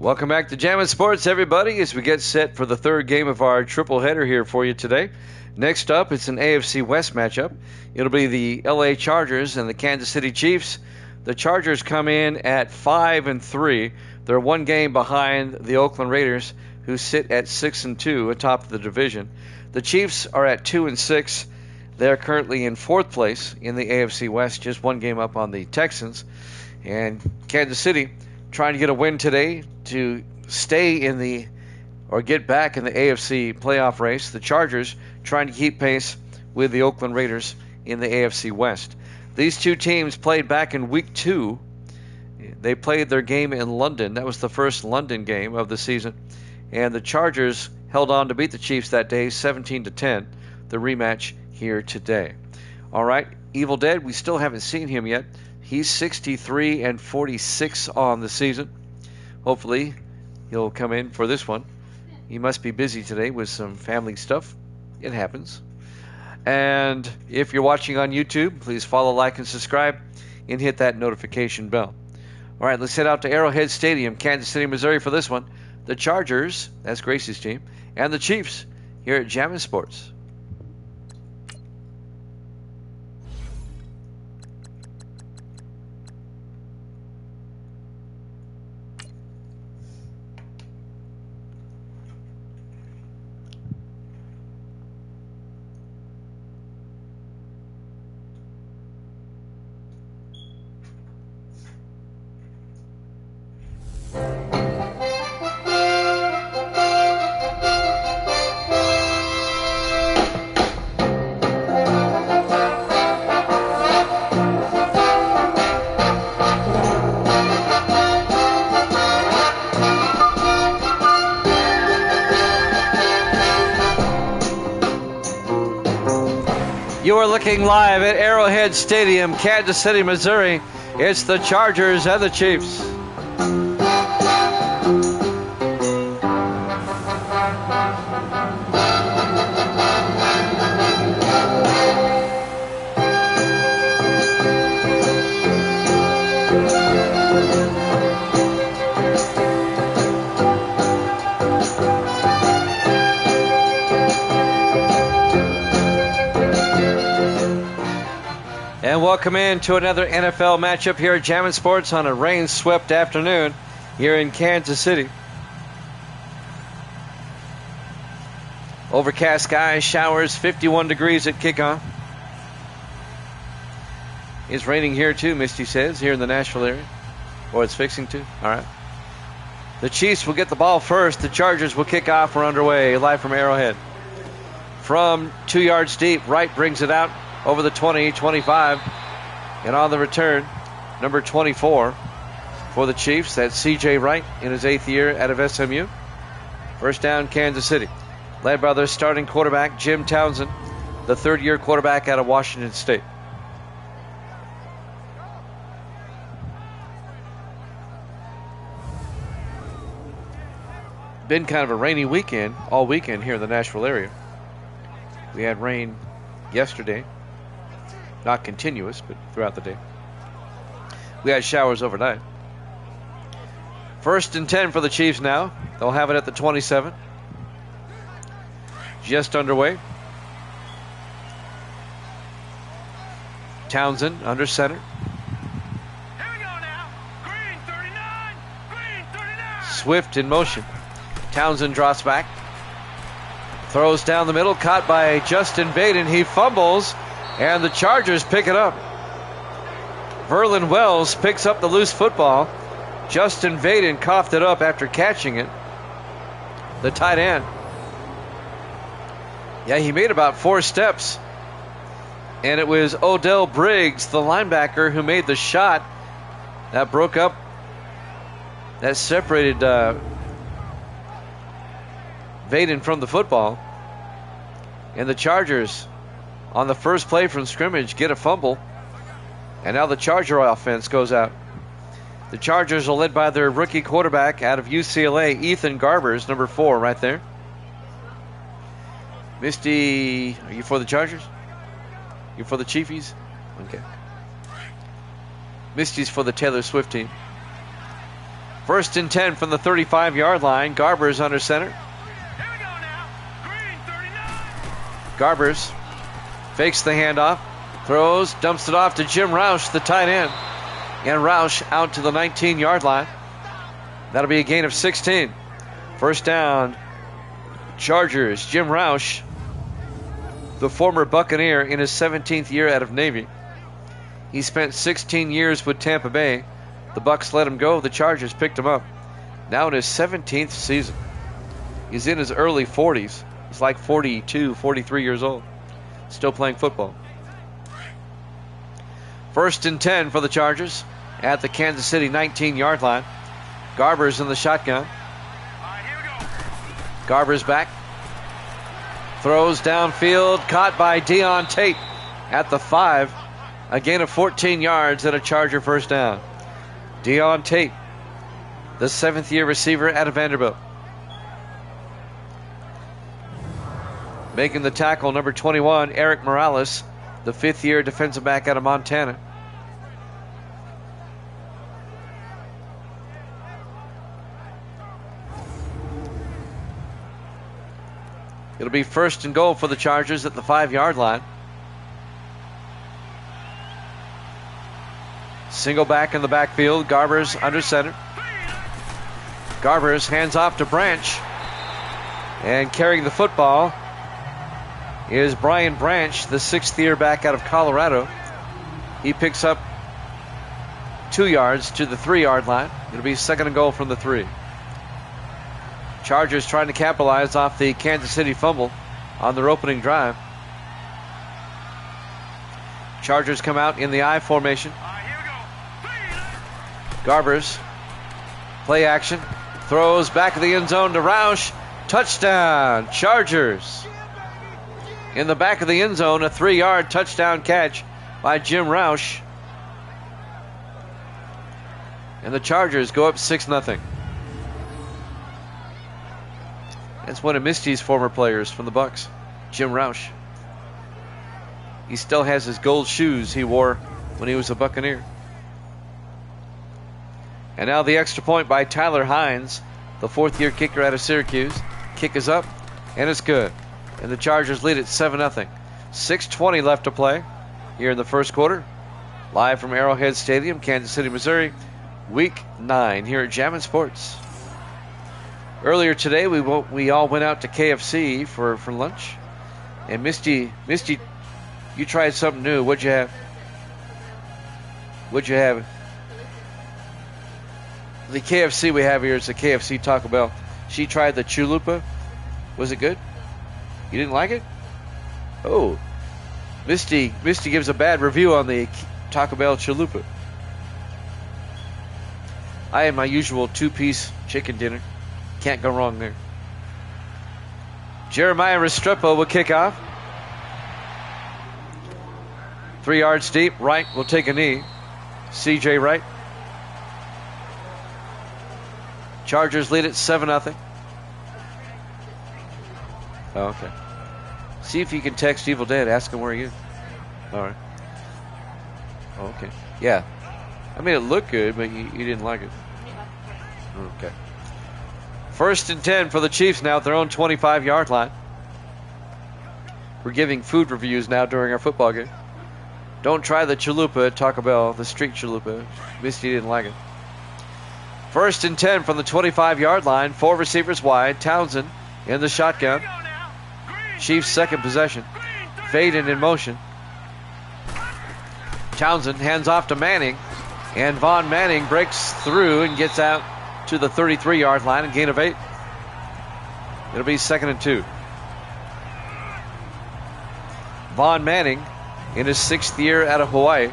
Welcome back to Jammin' Sports, everybody, as we get set for the third game of our triple header here for you today. Next up, it's an AFC West matchup. It'll be the LA Chargers and the Kansas City Chiefs. The Chargers come in at 5-3. They're one game behind the Oakland Raiders, who sit at 6-2 atop of the division. The Chiefs are at 2-6. They're currently in fourth place in the AFC West, just one game up on the Texans. And Kansas City trying to get a win today to stay in the, or get back in the AFC playoff race. The Chargers trying to keep pace with the Oakland Raiders in the AFC West. These two teams played back in week 2. They played their game in London. That was the first London game of the season. And the Chargers held on to beat the Chiefs that day, 17-10. The rematch here today. All right, Evil Dead, we still haven't seen him yet. He's 63-46 on the season. Hopefully, he'll come in for this one. He must be busy today with some family stuff. It happens. And if you're watching on YouTube, please follow, like, and subscribe, and hit that notification bell. All right, let's head out to Arrowhead Stadium, Kansas City, Missouri for this one. The Chargers, that's Gracie's team, and the Chiefs here at Jammin' Sports. You are looking live at Arrowhead Stadium, Kansas City, Missouri. It's the Chargers and the Chiefs. And welcome in to another NFL matchup here at Jammin' Sports on a rain-swept afternoon here in Kansas City. Overcast skies, showers, 51 degrees at kickoff. It's raining here too, Misty says, here in the Nashville area. Or it's fixing to. All right. The Chiefs will get the ball first. The Chargers will kick off. We're underway, live from Arrowhead. From 2 yards deep, Wright brings it out over the 20, 25. And on the return, number 24 for the Chiefs. That's C.J. Wright in his 8th year out of SMU. First down, Kansas City. Led by their starting quarterback, Jim Townsend, the third-year quarterback out of Washington State. Been kind of a rainy weekend, all weekend here in the Nashville area. We had rain yesterday. Not continuous, but throughout the day. We had showers overnight. First and 10 for the Chiefs now. They'll have it at the 27. Just underway. Townsend under center. Here we go now. Green 39. Green 39. Swift in motion. Townsend drops back. Throws down the middle. Caught by Justin Vaden. He fumbles. And the Chargers pick it up. Verlin Wells picks up the loose football. Justin Vaden coughed it up after catching it. The tight end. Yeah, he made about 4 steps. And it was Odell Briggs, the linebacker, who made the shot. That broke up. That separated Vaden from the football. And the Chargers, on the first play from scrimmage, get a fumble. And now the Charger offense goes out. The Chargers are led by their rookie quarterback out of UCLA, Ethan Garbers, number 4 right there. Misty, are you for the Chargers? You for the Chiefies? Okay. Misty's for the Taylor Swift team. First and 10 from the 35-yard line. Garber's under center. Here we go now. Green 39. Garbers fakes the handoff, throws, dumps it off to Jim Roush, the tight end. And Roush out to the 19-yard line. That'll be a gain of 16. First down, Chargers. Jim Roush, the former Buccaneer in his 17th year out of Navy. He spent 16 years with Tampa Bay. The Bucs let him go. The Chargers picked him up. Now in his 17th season. He's in his early 40s. He's like 42, 43 years old. Still playing football. First and 10 for the Chargers at the Kansas City 19-yard line. Garber's in the shotgun. All right, here we go. Garber's back. Throws downfield. Caught by Deon Tate at the 5. A gain of 14 yards and a Charger first down. Deon Tate, the 7th-year receiver out of Vanderbilt. Making the tackle, number 21, Eric Morales, the 5th-year defensive back out of Montana. It'll be first and goal for the Chargers at the 5-yard line. Single back in the backfield. Garber's under center. Garber's hands off to Branch. And carrying the football is Brian Branch, the 6th-year back out of Colorado. He picks up 2 yards to the 3-yard line. It'll be second and goal from the 3. Chargers trying to capitalize off the Kansas City fumble on their opening drive. Chargers come out in the I formation. Garbers, play action, throws back of the end zone to Roush. Touchdown, Chargers. In the back of the end zone, a 3-yard touchdown catch by Jim Roush. And the Chargers go up 6-0. That's one of Misty's former players from the Bucs, Jim Roush. He still has his gold shoes he wore when he was a Buccaneer. And now the extra point by Tyler Hines, the 4th-year kicker out of Syracuse. Kick is up, and it's good. And the Chargers lead at 7-0. 6:20 left to play here in the first quarter. Live from Arrowhead Stadium, Kansas City, Missouri. Week 9 here at Jammin' Sports. Earlier today, we all went out to KFC for lunch. And Misty, you tried something new. What'd you have? What'd you have? The KFC we have here is the KFC Taco Bell. She tried the chalupa. Was it good? You didn't like it? Oh. Misty gives a bad review on the Taco Bell chalupa. I had my usual 2-piece chicken dinner. Can't go wrong there. Jeremiah Restrepo will kick off. 3 yards deep. Wright will take a knee. C.J. Wright. Chargers lead at 7-0. Oh, okay. See if you can text Evil Dead. Ask him where he is. All right. Oh, okay. Yeah. I mean, it looked good, but you didn't like it. Okay. First and 10 for the Chiefs now at their own 25-yard line. We're giving food reviews now during our football game. Don't try the chalupa at Taco Bell, the street chalupa. Misty didn't like it. First and 10 from the 25-yard line. 4 receivers wide. Townsend in the shotgun. Chiefs' second possession. Faden in motion. Townsend hands off to Manning. And Vaughn Manning breaks through and gets out to the 33-yard line, a gain of 8. It'll be 2nd and 2. Vaughn Manning in his 6th year out of Hawaii.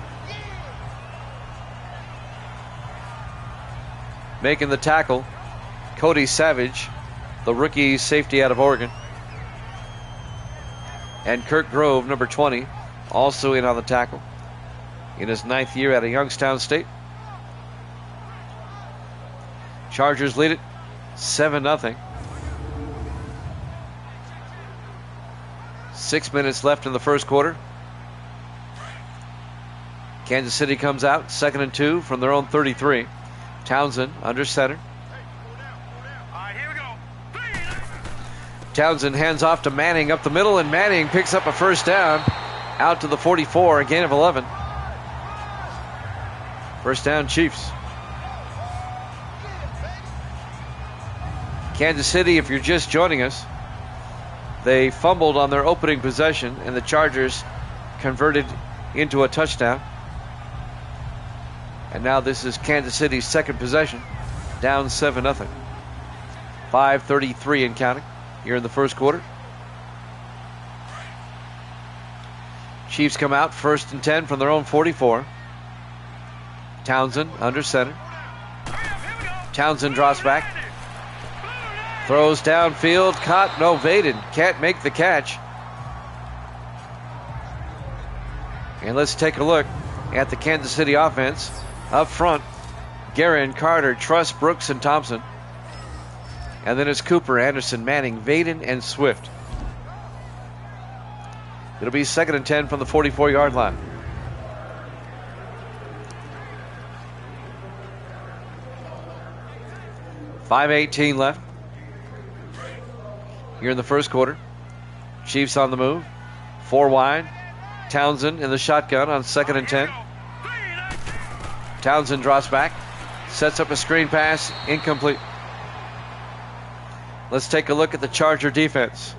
Making the tackle, Cody Savage, the rookie safety out of Oregon. And Kirk Grove, number 20, also in on the tackle. In his 9th year out of Youngstown State. Chargers lead it 7-0. 6 minutes left in the first quarter. Kansas City comes out, 2nd and 2 from their own 33. Townsend under center. All right, here we go. Townsend hands off to Manning up the middle, and Manning picks up a first down out to the 44, a gain of 11. First down, Chiefs. Kansas City, if you're just joining us, they fumbled on their opening possession, and the Chargers converted into a touchdown. And now this is Kansas City's second possession, down 7-0. 5:33 and counting here in the first quarter. Chiefs come out 1st and 10 from their own 44. Townsend under center. Townsend draws back. Throws downfield, caught, no, evaded. Can't make the catch. And let's take a look at the Kansas City offense. Up front, Guerin, Carter, Truss, Brooks, and Thompson. And then it's Cooper, Anderson, Manning, Vaden, and Swift. It'll be 2nd and 10 from the 44-yard line. .5:18 left here in the first quarter. Chiefs on the move. 4 wide. Townsend in the shotgun on 2nd and 10. Townsend drops back. Sets up a screen pass. Incomplete. Let's take a look at the Charger defense.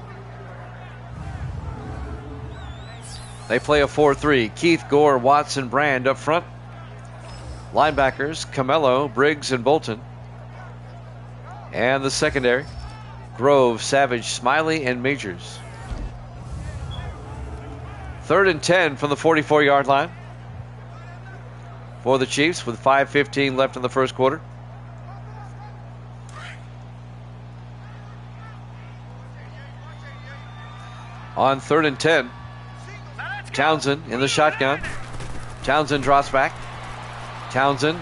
They play a 4-3. Keith, Gore, Watson, Brand up front. Linebackers, Camello, Briggs, and Bolton. And the secondary, Grove, Savage, Smiley, and Majors. 3rd and 10 from the 44-yard line for the Chiefs with 5:15 left in the first quarter. On 3rd and 10, Townsend in the shotgun. Townsend drops back. Townsend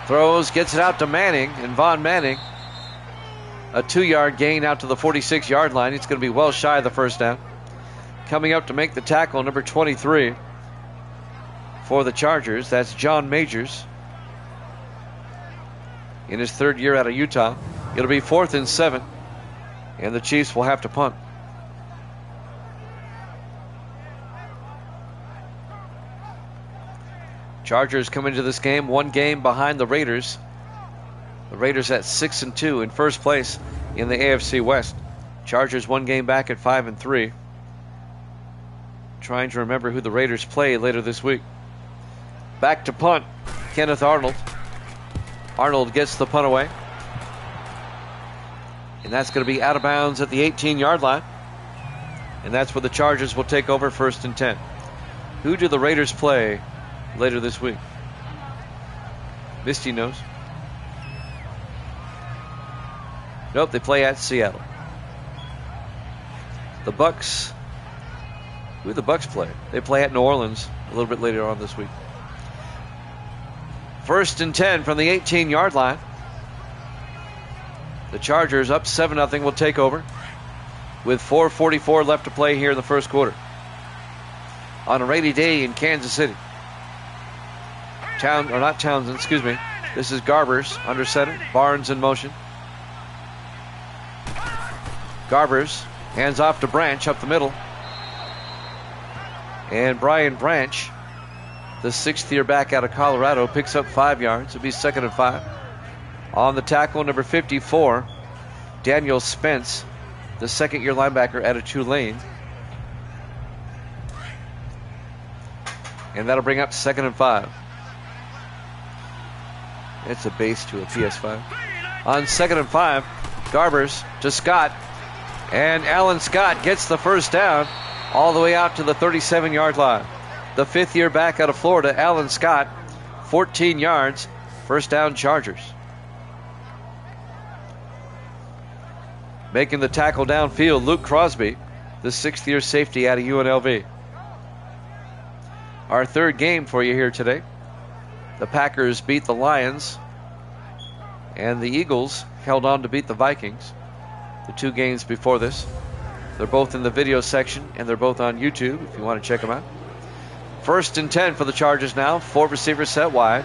throws, gets it out to Manning, and Von Manning, a 2-yard gain out to the 46-yard line. It's going to be well shy of the first down. Coming up to make the tackle, number 23 for the Chargers. That's John Majors in his 3rd year out of Utah. It'll be 4th and 7, and the Chiefs will have to punt. Chargers come into this game 1 game behind the Raiders. The Raiders at 6-2 in first place in the AFC West. Chargers 1 game back at 5-3. Trying to remember who the Raiders play later this week. Back to punt, Kenneth Arnold. Arnold gets the punt away. And that's going to be out of bounds at the 18-yard line. And that's where the Chargers will take over 1st and 10. Who do the Raiders play later this week? Misty knows. Nope, they play at Seattle. The Bucks. Who do the Bucks play? They play at New Orleans a little bit later on this week. 1st and 10 from the 18-yard line. The Chargers up 7-0 will take over with 4:44 left to play here in the first quarter. On a rainy day in Kansas City. Townsend, excuse me. This is Garbers under center. Barnes in motion. Garbers hands off to Branch up the middle. And Brian Branch, the 6th-year back out of Colorado, picks up 5 yards. It'll be 2nd and 5. On the tackle, number 54, Daniel Spence, the 2nd-year linebacker out of Tulane. And that'll bring up 2nd and 5. It's a base to a PS5. On 2nd and 5, Garbers to Scott. And Alan Scott gets the first down all the way out to the 37-yard line. The 5th-year back out of Florida, Alan Scott, 14 yards, first down Chargers. Making the tackle downfield, Luke Crosby, the 6th-year safety out of UNLV. Our 3rd game for you here today. The Packers beat the Lions, and the Eagles held on to beat the Vikings. The 2 games before this. They're both in the video section, and they're both on YouTube if you want to check them out. 1st and 10 for the Chargers now. 4 receivers set wide.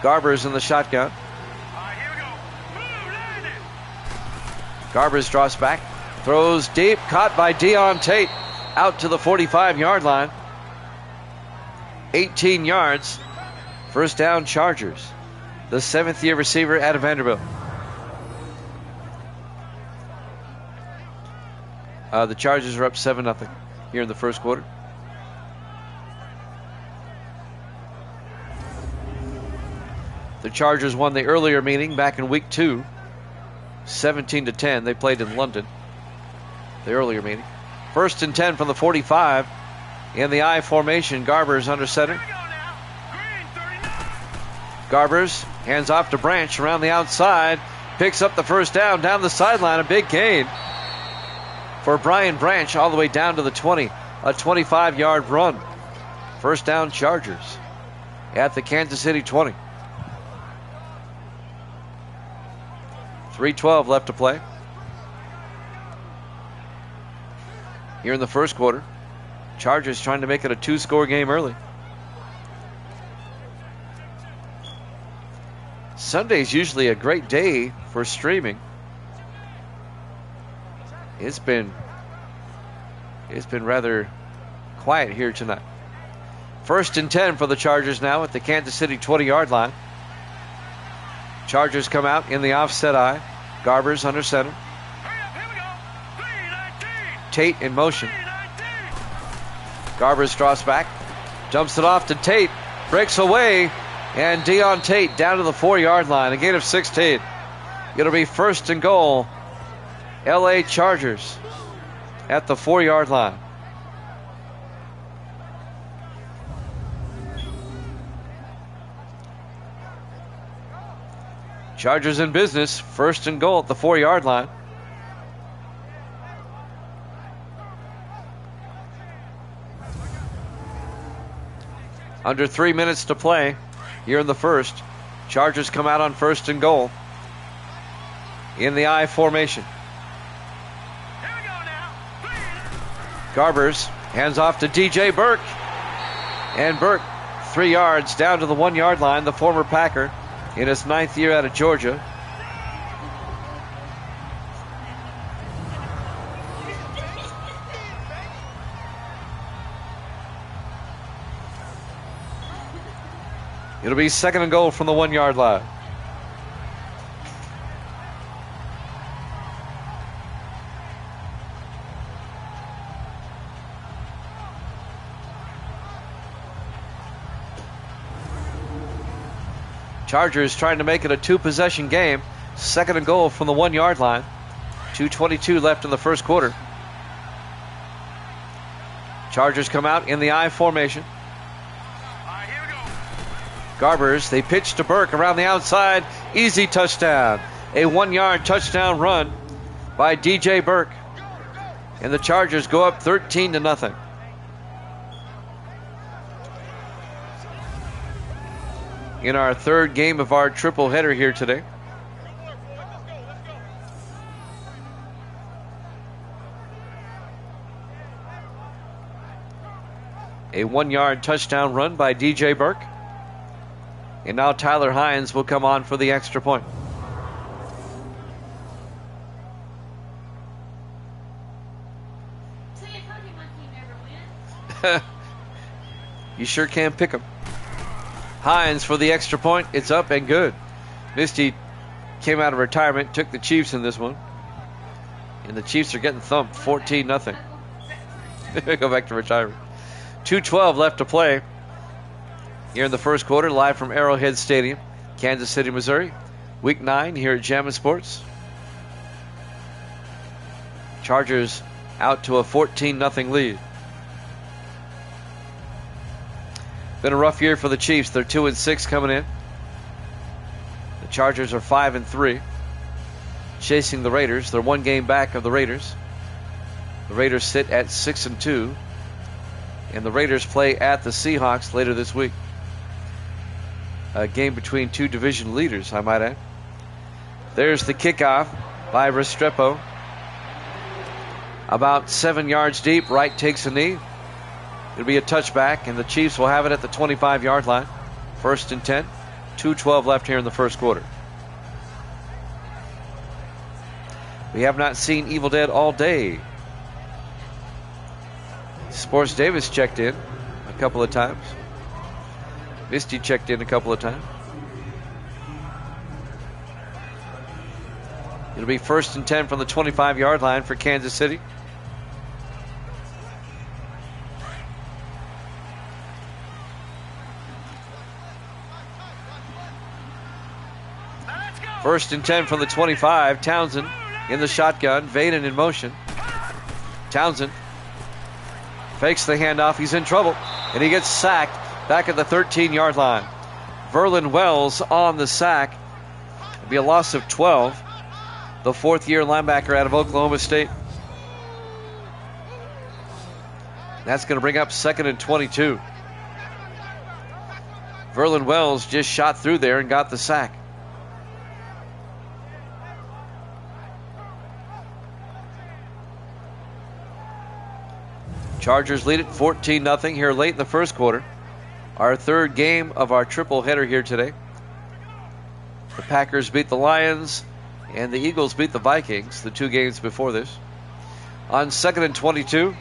Garber's in the shotgun. Here we go. Blue landed. Garber's drops back, throws deep, caught by Deon Tate, out to the 45-yard line. 18 yards. First down, Chargers. The 7th-year receiver out of Vanderbilt. The Chargers are up 7-0 here in the first quarter. The Chargers won the earlier meeting back in week 2, 17-10. They played in London, the earlier meeting. 1st and 10 from the 45 in the I formation. Garber's under center. Garber's hands off to Branch around the outside. Picks up the first down the sideline. A big gain for Brian Branch all the way down to the 20. A 25-yard run. First down, Chargers at the Kansas City 20. 3:12 left to play here in the first quarter. Chargers trying to make it a 2-score game early. Sunday's usually a great day for streaming. It's been rather quiet here tonight. 1st and 10 for the Chargers now at the Kansas City 20-yard line. Chargers come out in the offset eye. Garber's under center. Tate in motion. Garber's drops back, dumps it off to Tate, breaks away, and Deon Tate down to the 4-yard line. A gain of 16. It'll be 1st and goal. LA Chargers at the 4-yard line. Chargers in business. 1st and goal at the 4-yard line. Under 3 minutes to play here in the first. Chargers come out on 1st and goal in the I formation. Garber's hands off to DJ Burke. And Burke, 3 yards down to the 1-yard line. The former Packer in his 9th year out of Georgia. It'll be 2nd and goal from the 1-yard line. Chargers trying to make it a 2-possession game. 2nd and goal from the 1-yard line. 2:22 left in the first quarter. Chargers come out in the I formation. Garber's, they pitch to Burke around the outside. Easy touchdown. A 1-yard touchdown run by DJ Burke. And the Chargers go up 13-0. In our 3rd game of our triple header here today. A 1-yard touchdown run by DJ Burke. And now Tyler Hines will come on for the extra point. You sure can pick them. Hines for the extra point. It's up and good. Misty came out of retirement, took the Chiefs in this one. And the Chiefs are getting thumped 14-0. Go back to retirement. 2:12 left to play here in the first quarter, live from Arrowhead Stadium, Kansas City, Missouri. Week 9 here at Jammin' Sports. Chargers out to a 14-0 lead. Been a rough year for the Chiefs. They're 2-6 coming in. The Chargers are 5-3, chasing the Raiders. They're 1 game back of the Raiders. The Raiders sit at 6-2, and the Raiders play at the Seahawks later this week. A game between 2 division leaders, I might add. There's the kickoff by Restrepo. About 7 yards deep. Wright takes a knee. It'll be a touchback, and the Chiefs will have it at the 25-yard line. 1st and 10. 2:12 left here in the first quarter. We have not seen Evil Dead all day. Sports Davis checked in a couple of times. Misty checked in a couple of times. It'll be 1st and 10 from the 25-yard line for Kansas City. First and 10 from the 25. Townsend in the shotgun. Vaden in motion. Townsend fakes the handoff. He's in trouble. And he gets sacked back at the 13-yard line. Verlin Wells on the sack. It'll be a loss of 12. The 4th-year linebacker out of Oklahoma State. That's going to bring up 2nd and 22. Verlin Wells just shot through there and got the sack. Chargers lead it 14-0 here late in the first quarter. Our 3rd game of our triple header here today. The Packers beat the Lions and the Eagles beat the Vikings, the 2 games before this. On 2nd and 22,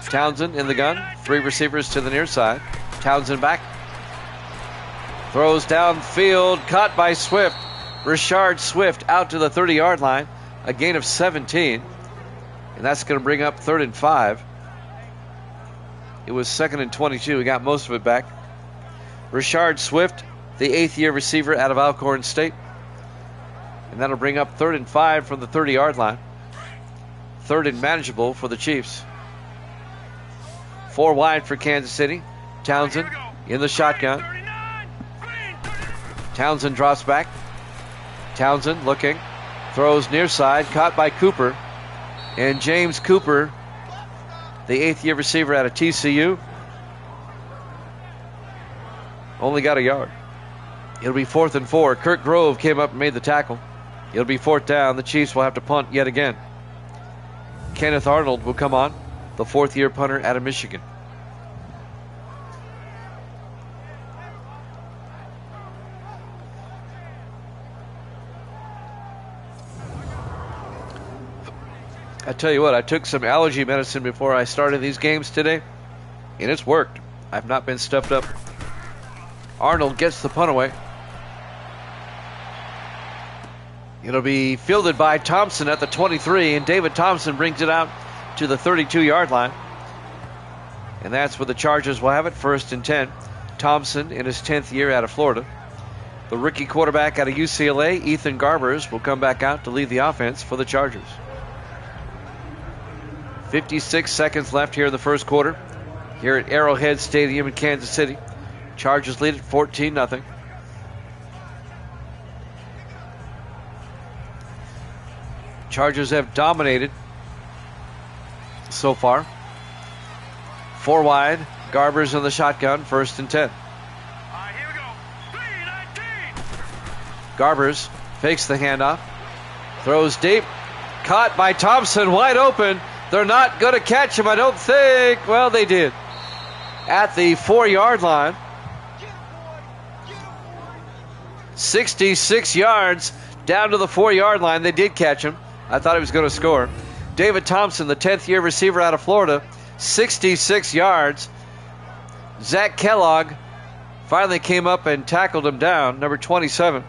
Townsend in the gun. 3 receivers to the near side. Townsend back. Throws downfield, caught by Swift. Rashard Swift out to the 30-yard line. A gain of 17. And that's going to bring up 3rd and 5. It was 2nd and 22. He got most of it back. Rashard Swift, the 8th-year receiver out of Alcorn State. And that'll bring up 3rd and 5 from the 30-yard line. 3rd and manageable for the Chiefs. 4 wide for Kansas City. Townsend in the shotgun. Townsend drops back. Townsend looking. Throws near side. Caught by Cooper. And James Cooper, the 8th-year receiver out of TCU, only got a yard. It'll be 4th and 4. Kirk Grove came up and made the tackle. It'll be 4th down. The Chiefs will have to punt yet again. Kenneth Arnold will come on, the 4th-year punter out of Michigan. I tell you what, I took some allergy medicine before I started these games today, and it's worked. I've not been stuffed up. Arnold gets the punt away. It'll be fielded by Thompson at the 23, and David Thompson brings it out to the 32-yard line. And that's where the Chargers will have it, 1st and 10. Thompson in his 10th year out of Florida. The rookie quarterback out of UCLA, Ethan Garbers, will come back out to lead the offense for the Chargers. 56 seconds left here in the first quarter here at Arrowhead Stadium in Kansas City. Chargers lead at 14-0. Chargers have dominated so far. 4 wide. Garbers in the shotgun. 1st and 10. All right, here we go. 3-19. Garbers fakes the handoff. Throws deep. Caught by Thompson. Wide open. They're not going to catch him, I don't think. Well, they did. At the 4-yard line. 66 yards down to the 4-yard line. They did catch him. I thought he was going to score. David Thompson, the 10th-year receiver out of Florida, 66 yards. Zach Kellogg finally came up and tackled him down, number 27.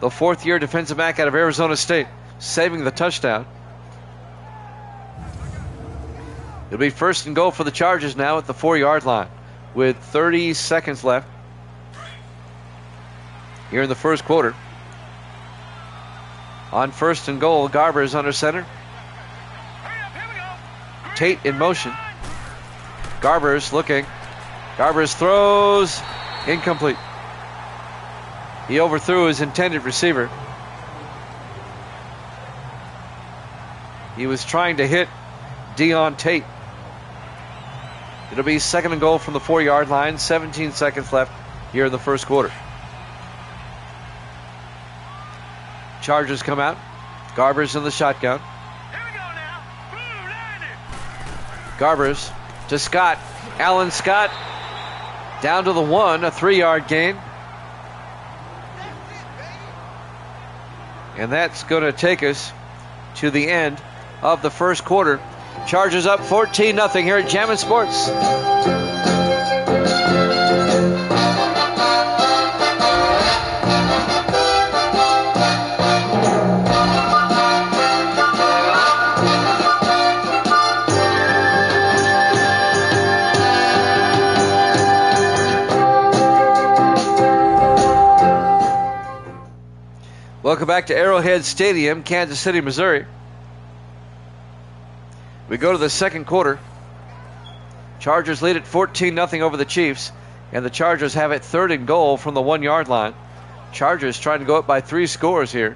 The 4th-year defensive back out of Arizona State, saving the touchdown. It'll be 1st and goal for the Chargers now at the 4-yard line with 30 seconds left here in the first quarter. On 1st and goal, Garbers under center. Tate in motion. Garbers looking. Garbers throws. Incomplete. He overthrew his intended receiver. He was trying to hit Deon Tate. It'll be 2nd and goal from the 4-yard line. 17 seconds left here in the first quarter. Chargers come out. Garbers in the shotgun. Here we go now. Blue landed. Garbers to Scott. Alan Scott down to the 1, a 3-yard gain. And that's going to take us to the end of the first quarter. Chargers up 14-0 here at Jammin' Sports. Welcome back to Arrowhead Stadium, Kansas City, Missouri. We go to the second quarter. Chargers lead at 14-0 over the Chiefs, and the Chargers have it 3rd and goal from the 1-yard line. Chargers trying to go up by 3 scores here.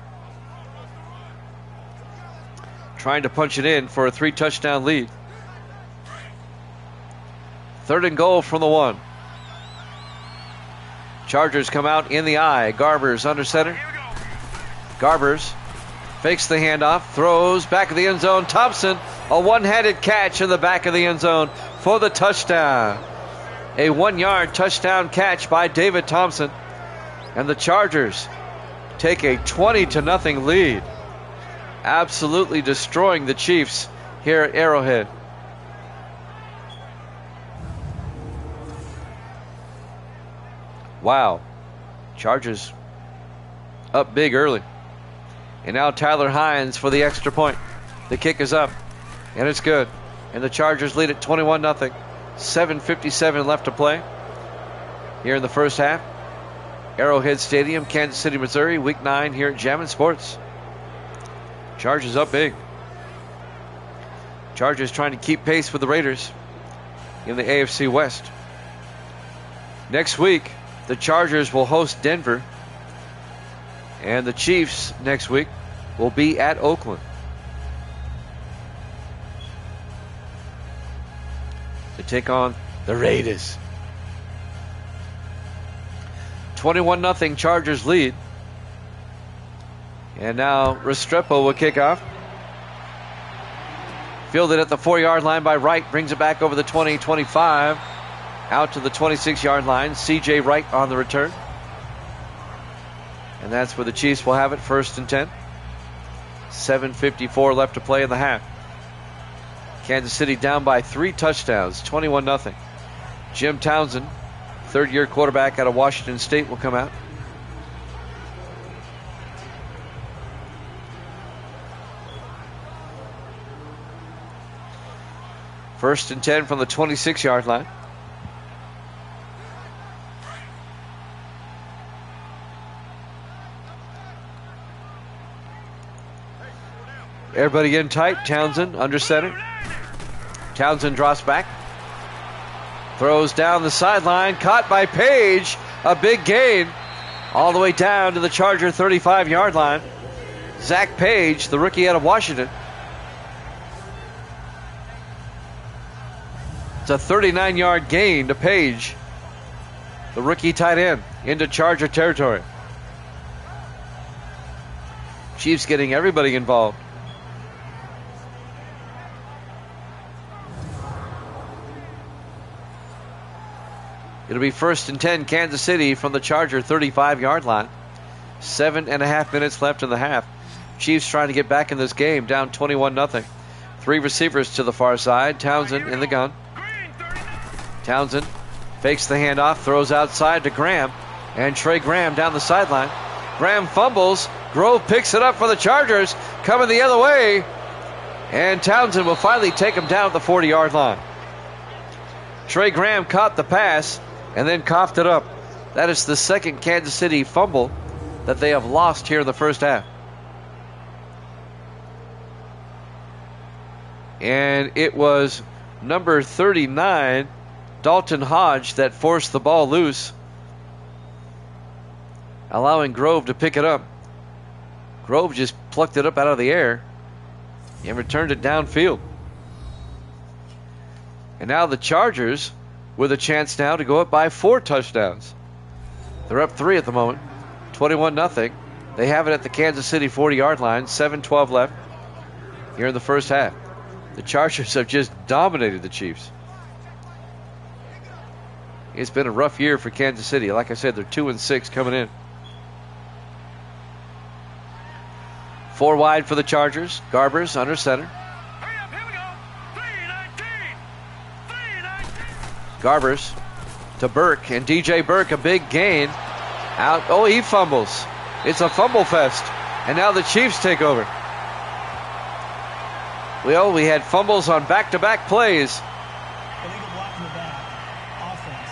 Trying to punch it in for a 3-touchdown lead. 3rd and goal from the 1. Chargers come out in the eye. Garbers under center. Garbers fakes the handoff, throws back of the end zone. Thompson, a one-handed catch in the back of the end zone for the touchdown. A 1-yard touchdown catch by David Thompson. And the Chargers take a 20-0 lead. Absolutely destroying the Chiefs here at Arrowhead. Wow. Chargers up big early. And now Tyler Hines for the extra point. The kick is up, and it's good. And the Chargers lead at 21-0. 7:57 left to play here in the first half. Arrowhead Stadium, Kansas City, Missouri, Week 9 here at Jammin' Sports. Chargers up big. Chargers trying to keep pace with the Raiders in the AFC West. Next week, the Chargers will host Denver. And the Chiefs next week will be at Oakland. To take on the Raiders. 21-0 Chargers lead. And now Restrepo will kick off. Fielded at the 4-yard line by Wright. Brings it back over the 20-25. Out to the 26-yard line. C.J. Wright on the return. And that's where the Chiefs will have it, 1st and 10. 7:54 left to play in the half. Kansas City down by 3 touchdowns, 21-0. Jim Townsend, 3rd-year quarterback out of Washington State, will come out. First and 10 from the 26-yard line. Everybody in tight. Townsend under center. Townsend drops back. Throws down the sideline. Caught by Page. A big gain. All the way down to the Charger 35-yard line. Zach Page, the rookie out of Washington. It's a 39-yard gain to Page, the rookie tight end, into Charger territory. Chiefs getting everybody involved. It'll be 1st and 10 Kansas City from the Charger 35-yard line. 7.5 minutes left in the half. Chiefs trying to get back in this game, down 21-0. 3 receivers to the far side. Townsend in the gun. Townsend fakes the handoff, throws outside to Graham, and Trey Graham down the sideline. Graham fumbles. Grove picks it up for the Chargers, coming the other way, and Townsend will finally take him down at the 40-yard line. Trey Graham caught the pass and then coughed it up. That is the second Kansas City fumble that they have lost here in the first half. And it was number 39, Dalton Hodge, that forced the ball loose, allowing Grove to pick it up. Grove just plucked it up out of the air and returned it downfield. And now the Chargers with a chance now to go up by 4 touchdowns. They're up 3 at the moment, 21-0. They have it at the Kansas City 40-yard line, 7:12 left here in the first half. The Chargers have just dominated the Chiefs. It's been a rough year for Kansas City. Like I said, they're 2-6 coming in. 4 wide for the Chargers. Garbers under center. Hurry up, here we go. 319. 319. Garbers to Burke, and DJ Burke, a big gain. Out. Oh, he fumbles. It's a fumble fest. And now the Chiefs take over. Well, we had fumbles on back-to-back plays. Illegal block in the back. Offense.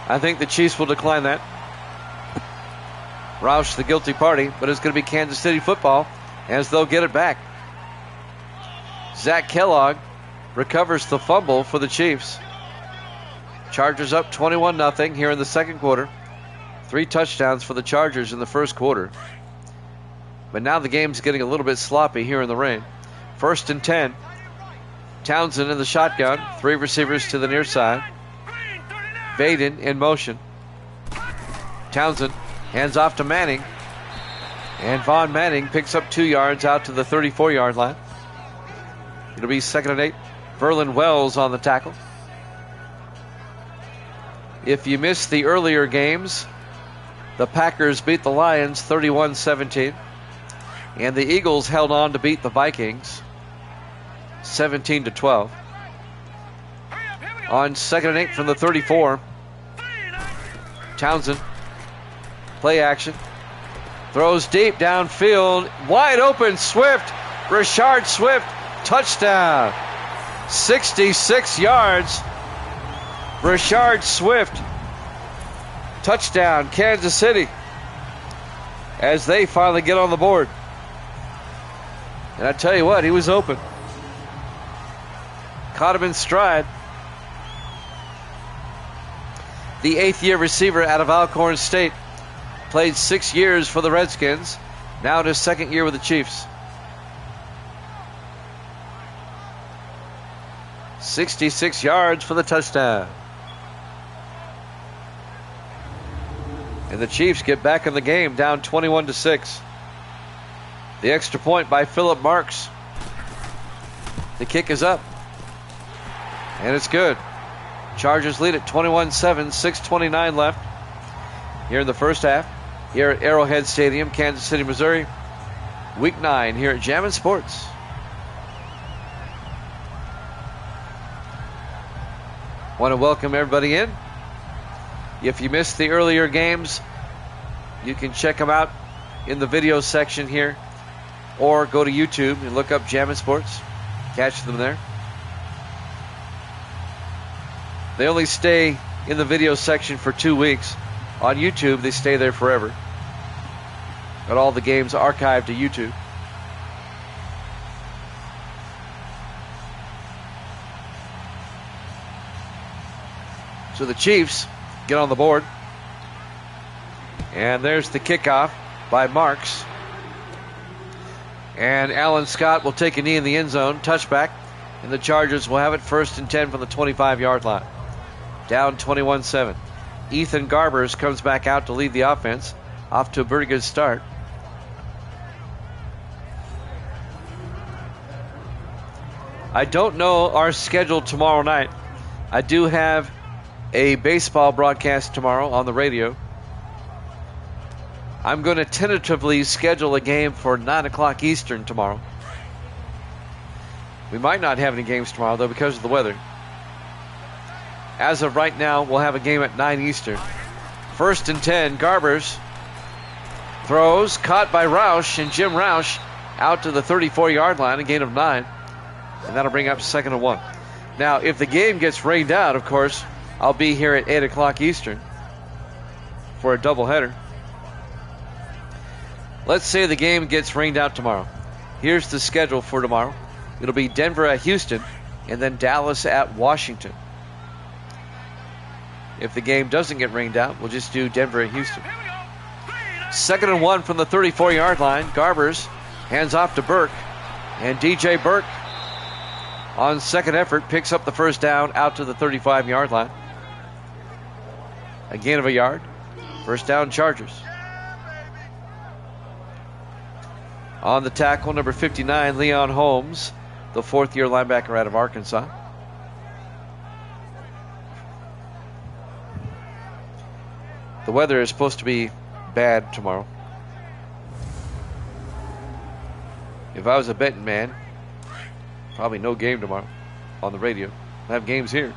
I think the Chiefs will decline that. Roush the guilty party, but it's going to be Kansas City football as they'll get it back. Zach Kellogg recovers the fumble for the Chiefs. Chargers up 21-0 here in the second quarter. 3 touchdowns for the Chargers in the first quarter. But now the game's getting a little bit sloppy here in the rain. 1st and 10. Townsend in the shotgun. 3 receivers to the near side. Green 39. Vaden in motion. Townsend hands off to Manning. And Von Manning picks up 2 yards out to the 34-yard line. It'll be 2nd and 8. Verlin Wells on the tackle. If you missed the earlier games, the Packers beat the Lions 31-17. And the Eagles held on to beat the Vikings 17-12. On 2nd and 8 from the 34, Townsend, play action, throws deep downfield, wide open, Swift, Rashard Swift, touchdown, 66 yards, Rashard Swift, touchdown, Kansas City, as they finally get on the board. And I tell you what, he was open. Caught him in stride. The 8th-year receiver out of Alcorn State. Played 6 years for the Redskins. Now in his 2nd year with the Chiefs. 66 yards for the touchdown. And the Chiefs get back in the game, down 21-6. The extra point by Philip Marks. The kick is up. And it's good. Chargers lead at 21-7, 6:29 left here in the first half. Here at Arrowhead Stadium, Kansas City, Missouri. Week 9 here at Jammin' Sports. Want to welcome everybody in. If you missed the earlier games, you can check them out in the video section here. Or go to YouTube and look up Jammin' Sports. Catch them there. They only stay in the video section for 2 weeks. On YouTube, they stay there forever. Got all the games archived to YouTube. So the Chiefs get on the board. And there's the kickoff by Marks. And Alan Scott will take a knee in the end zone, touchback, and the Chargers will have it 1st and 10 from the 25-yard line. Down 21-7. Ethan Garbers comes back out to lead the offense, off to a pretty good start. I don't know our schedule tomorrow night. I do have a baseball broadcast tomorrow on the radio. I'm going to tentatively schedule a game for 9 o'clock Eastern tomorrow. We might not have any games tomorrow, though, because of the weather. As of right now, we'll have a game at 9 Eastern. 1st and 10, Garbers throws, caught by Roush, and Jim Roush out to the 34-yard line, a gain of 9. And that'll bring up 2nd and 1. Now, if the game gets rained out, of course, I'll be here at 8 o'clock Eastern for a doubleheader. Let's say the game gets rained out tomorrow. Here's the schedule for tomorrow. It'll be Denver at Houston and then Dallas at Washington. If the game doesn't get rained out, we'll just do Denver at Houston. 2nd and 1 from the 34-yard line. Garbers hands off to Burke. And DJ Burke, on second effort, picks up the first down out to the 35-yard line. A gain of a yard. First down, Chargers. On the tackle, number 59, Leon Holmes, the 4th-year linebacker out of Arkansas. The weather is supposed to be bad tomorrow. If I was a betting man, probably no game tomorrow on the radio. We'll have games here.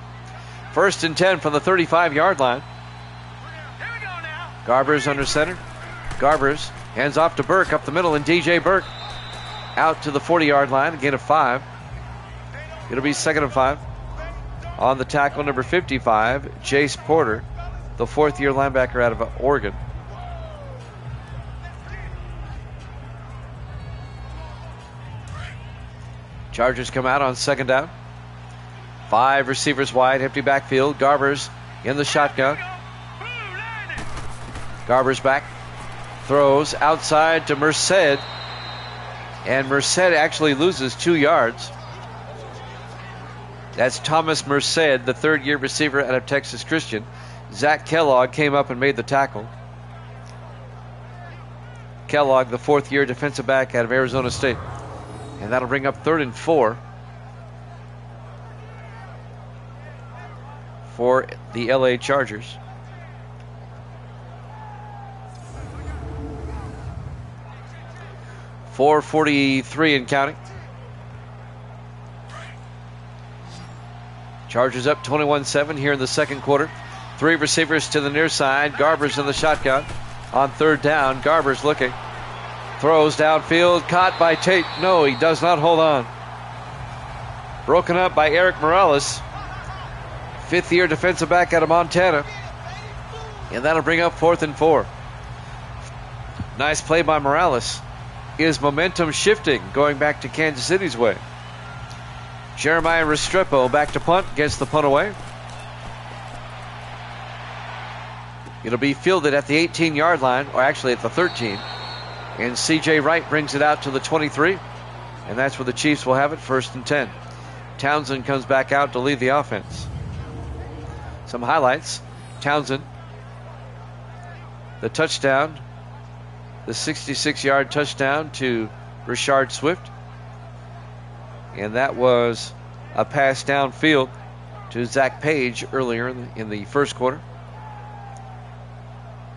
1st and 10 from the 35-yard line. Garbers under center. Garbers hands off to Burke up the middle, and DJ Burke out to the 40-yard line. A gain of 5. It'll be 2nd and 5. On the tackle, number 55, Jace Porter, the 4th-year linebacker out of Oregon. Chargers come out on 2nd down. 5 receivers wide, empty backfield. Garbers in the shotgun. Garbers back. Throws outside to Merced. And Merced actually loses 2 yards. That's Thomas Merced, the 3rd-year receiver out of Texas Christian. Zach Kellogg came up and made the tackle. Kellogg, the 4th-year defensive back out of Arizona State. And that'll bring up 3rd and 4 for the LA Chargers. .443 and counting. Chargers up 21-7 here in the 2nd quarter. 3 receivers to the near side. Garbers in the shotgun on 3rd down. Garbers looking. Throws downfield. Caught by Tate. No, he does not hold on. Broken up by Eric Morales. 5th-year defensive back out of Montana. And that'll bring up 4th and 4. Nice play by Morales. Is momentum shifting going back to Kansas City's way? Jeremiah Restrepo back to punt, gets the punt away. It'll be fielded at the 18-yard line, or actually at the 13. And C.J. Wright brings it out to the 23. And that's where the Chiefs will have it, 1st and 10. Townsend comes back out to lead the offense. Some highlights. Townsend, the touchdown, the 66-yard touchdown to Rashard Swift. And that was a pass downfield to Zach Page earlier in the 1st quarter.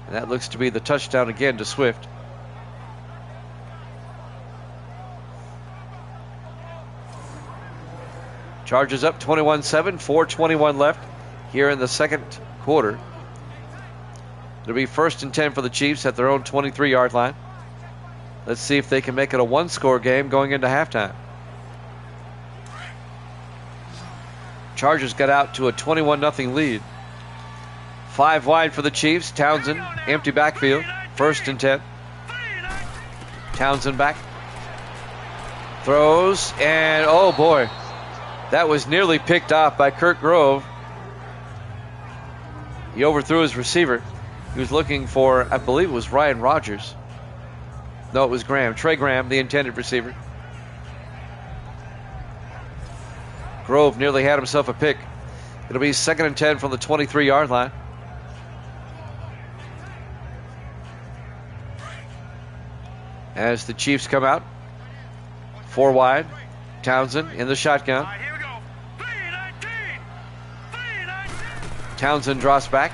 And that looks to be the touchdown again to Swift. Chargers up 21-7, 4:21 left here in the 2nd quarter. It'll be 1st and 10 for the Chiefs at their own 23-yard line. Let's see if they can make it a 1-score game going into halftime. Chargers got out to a 21-0 lead. 5 wide for the Chiefs. Townsend, empty backfield. 1st and 10. Townsend back. Throws, and oh boy, that was nearly picked off by Kirk Grove. He overthrew his receiver. He was looking for, I believe it was Ryan Rodgers. No, it was Graham. Trey Graham, the intended receiver. Grove nearly had himself a pick. It'll be 2nd and 10 from the 23-yard line. As the Chiefs come out. 4 wide. Townsend in the shotgun. Townsend drops back.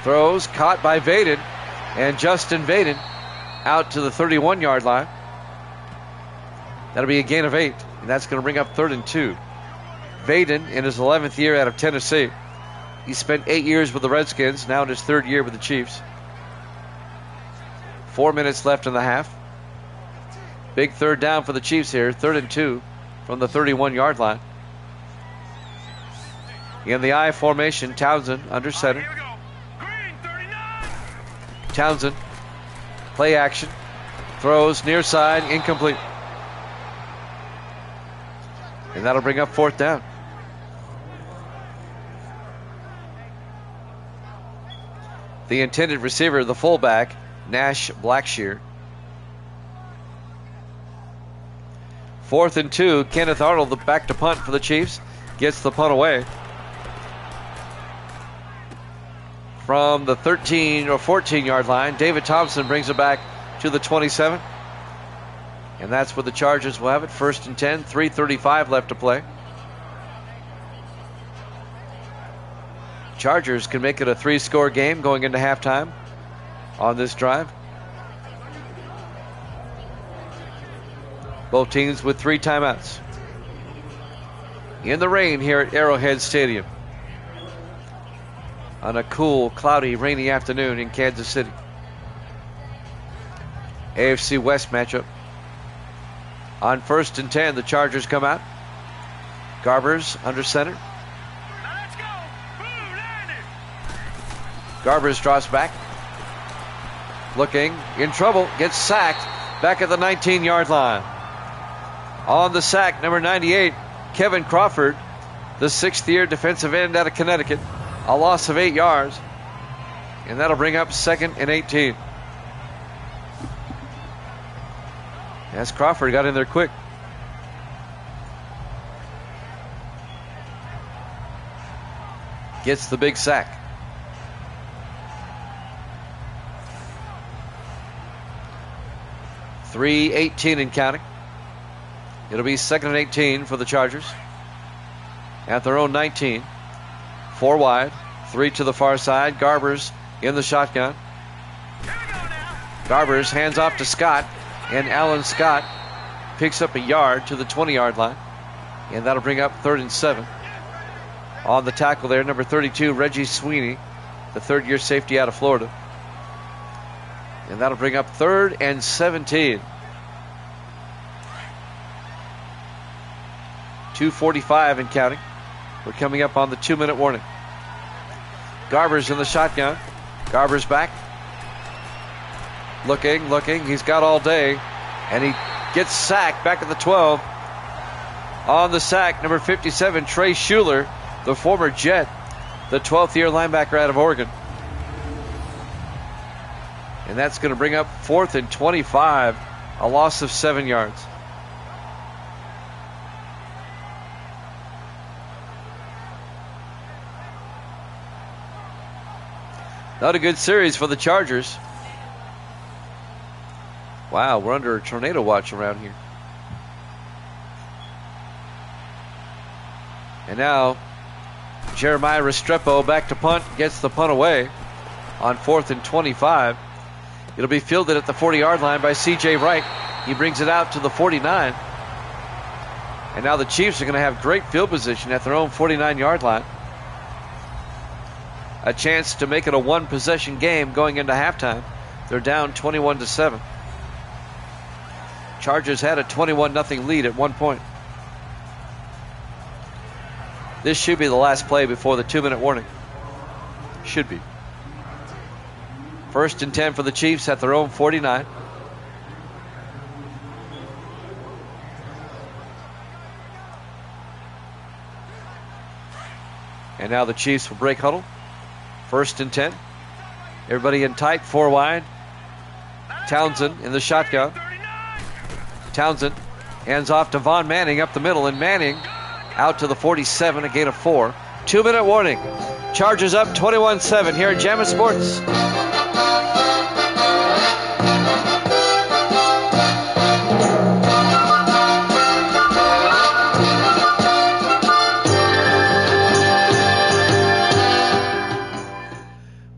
Throws, caught by Vaden. And Justin Vaden out to the 31-yard line. That'll be a gain of 8. And that's going to bring up 3rd and 2. Vaden in his 11th year out of Tennessee. He spent 8 years with the Redskins, now in his 3rd year with the Chiefs. 4 minutes left in the half. Big 3rd down for the Chiefs here. 3rd and 2 from the 31-yard line. In the I formation, Townsend under center. Townsend, play action. Throws near side, incomplete. And that'll bring up 4th down. The intended receiver, the fullback, Nash Blackshear. 4th and 2. Kenneth Arnold, the back to punt for the Chiefs, gets the punt away. From the 13 or 14-yard line, David Thompson brings it back to the 27. And that's where the Chargers will have it. 1st and 10, 3:35 left to play. Chargers can make it a 3-score game going into halftime on this drive. Both teams with 3 timeouts. In the rain here at Arrowhead Stadium on a cool, cloudy, rainy afternoon in Kansas City. AFC West matchup. On 1st and 10, the Chargers come out. Garbers under center. Now let's go. Boom, landed. Garbers drops back. Looking in trouble. Gets sacked back at the 19-yard line. On the sack, number 98, Kevin Crawford, the 6th-year defensive end out of Connecticut. A loss of 8 yards. And that'll bring up 2nd and 18. As Crawford got in there quick. Gets the big sack. .3:18 and counting. It'll be 2nd and 18 for the Chargers. At their own 19. 4 wide. 3 to the far side. Garbers in the shotgun. Here we go now. Garbers hands off to Scott. And Alan Scott picks up a yard to the 20-yard line. And that'll bring up 3rd and 7. On the tackle there, number 32, Reggie Sweeney, the 3rd-year safety out of Florida. And that'll bring up 3rd and 17. 2:45 and counting. We're coming up on the 2-minute warning. Garbers in the shotgun. Garbers back. Looking. He's got all day. And he gets sacked back at the 12. On the sack, number 57, Trey Schuler, the former Jet, the 12th-year linebacker out of Oregon. And that's going to bring up 4th and 25, a loss of 7 yards. Not a good series for the Chargers. Wow, we're under a tornado watch around here. And now Jeremiah Restrepo back to punt, gets the punt away on 4th and 25. It'll be fielded at the 40-yard line by C.J. Wright. He brings it out to the 49. And now the Chiefs are going to have great field position at their own 49-yard line. A chance to make it a 1-possession game going into halftime. They're down 21-7. Chargers had a 21-0 lead at one point. This should be the last play before the 2-minute warning. Should be. 1st and 10 for the Chiefs at their own 49. And now the Chiefs will break huddle. 1st and 10. Everybody in tight, 4 wide. Townsend in the shotgun. Townsend hands off to Von Manning up the middle, and Manning out to the 47, a gain of 4. 2-minute warning. Chargers up 21-7 here at Jammin' Sports.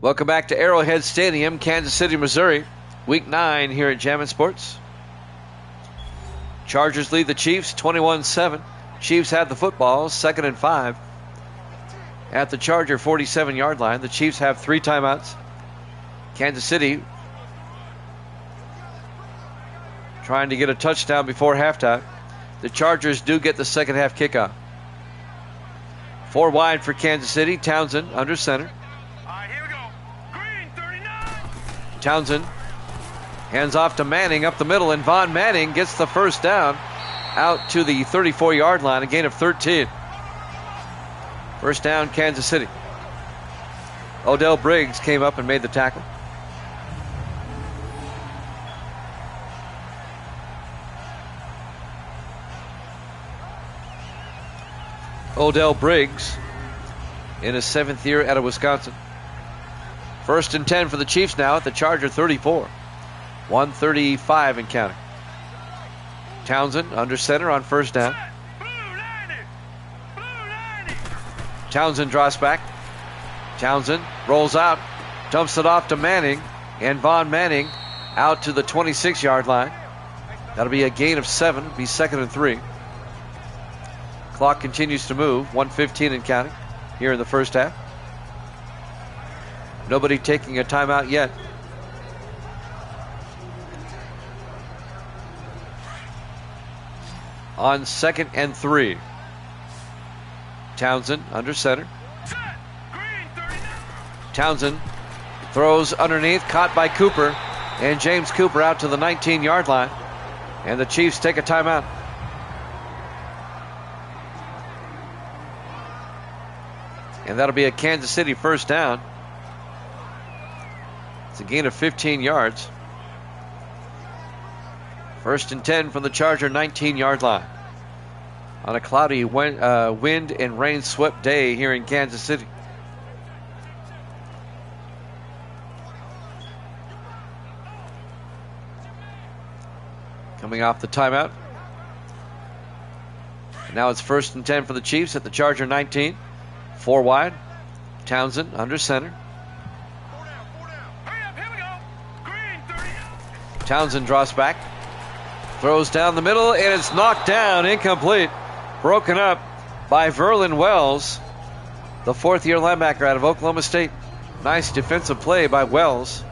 Welcome back to Arrowhead Stadium, Kansas City, Missouri. Week 9 here at Jammin' Sports. Chargers lead the Chiefs 21-7. Chiefs have the football, 2nd and 5. At the Charger 47-yard line, the Chiefs have 3 timeouts. Kansas City trying to get a touchdown before halftime. The Chargers do get the second half kickoff. 4 wide for Kansas City. Townsend under center. All right, here we go. Green 39. Townsend hands off to Manning up the middle, and Von Manning gets the first down out to the 34-yard line, a gain of 13. First down, Kansas City. Odell Briggs came up and made the tackle. Odell Briggs in his 7th year out of Wisconsin. 1st and 10 for the Chiefs now at the Charger 34. 1:35 and counting. Townsend under center on 1st down. Townsend drops back. Townsend rolls out, dumps it off to Manning, and Von Manning out to the 26-yard line. That'll be a gain of 7. Be 2nd and 3. Clock continues to move. 1:15 and counting here in the first half. Nobody taking a timeout yet. On 2nd and 3. Townsend under center. Townsend throws underneath, caught by Cooper, and James Cooper out to the 19-yard line. And the Chiefs take a timeout. And that'll be a Kansas City first down. It's a gain of 15 yards. 1st and 10 from the Charger 19-yard line. On a cloudy wind and rain-swept day here in Kansas City. Coming off the timeout. And now it's 1st and 10 for the Chiefs at the Charger 19. 4 wide. Townsend under center. Townsend draws back. Throws down the middle, and it's knocked down, incomplete. Broken up by Verlin Wells, the 4th-year linebacker out of Oklahoma State. Nice defensive play by Wells.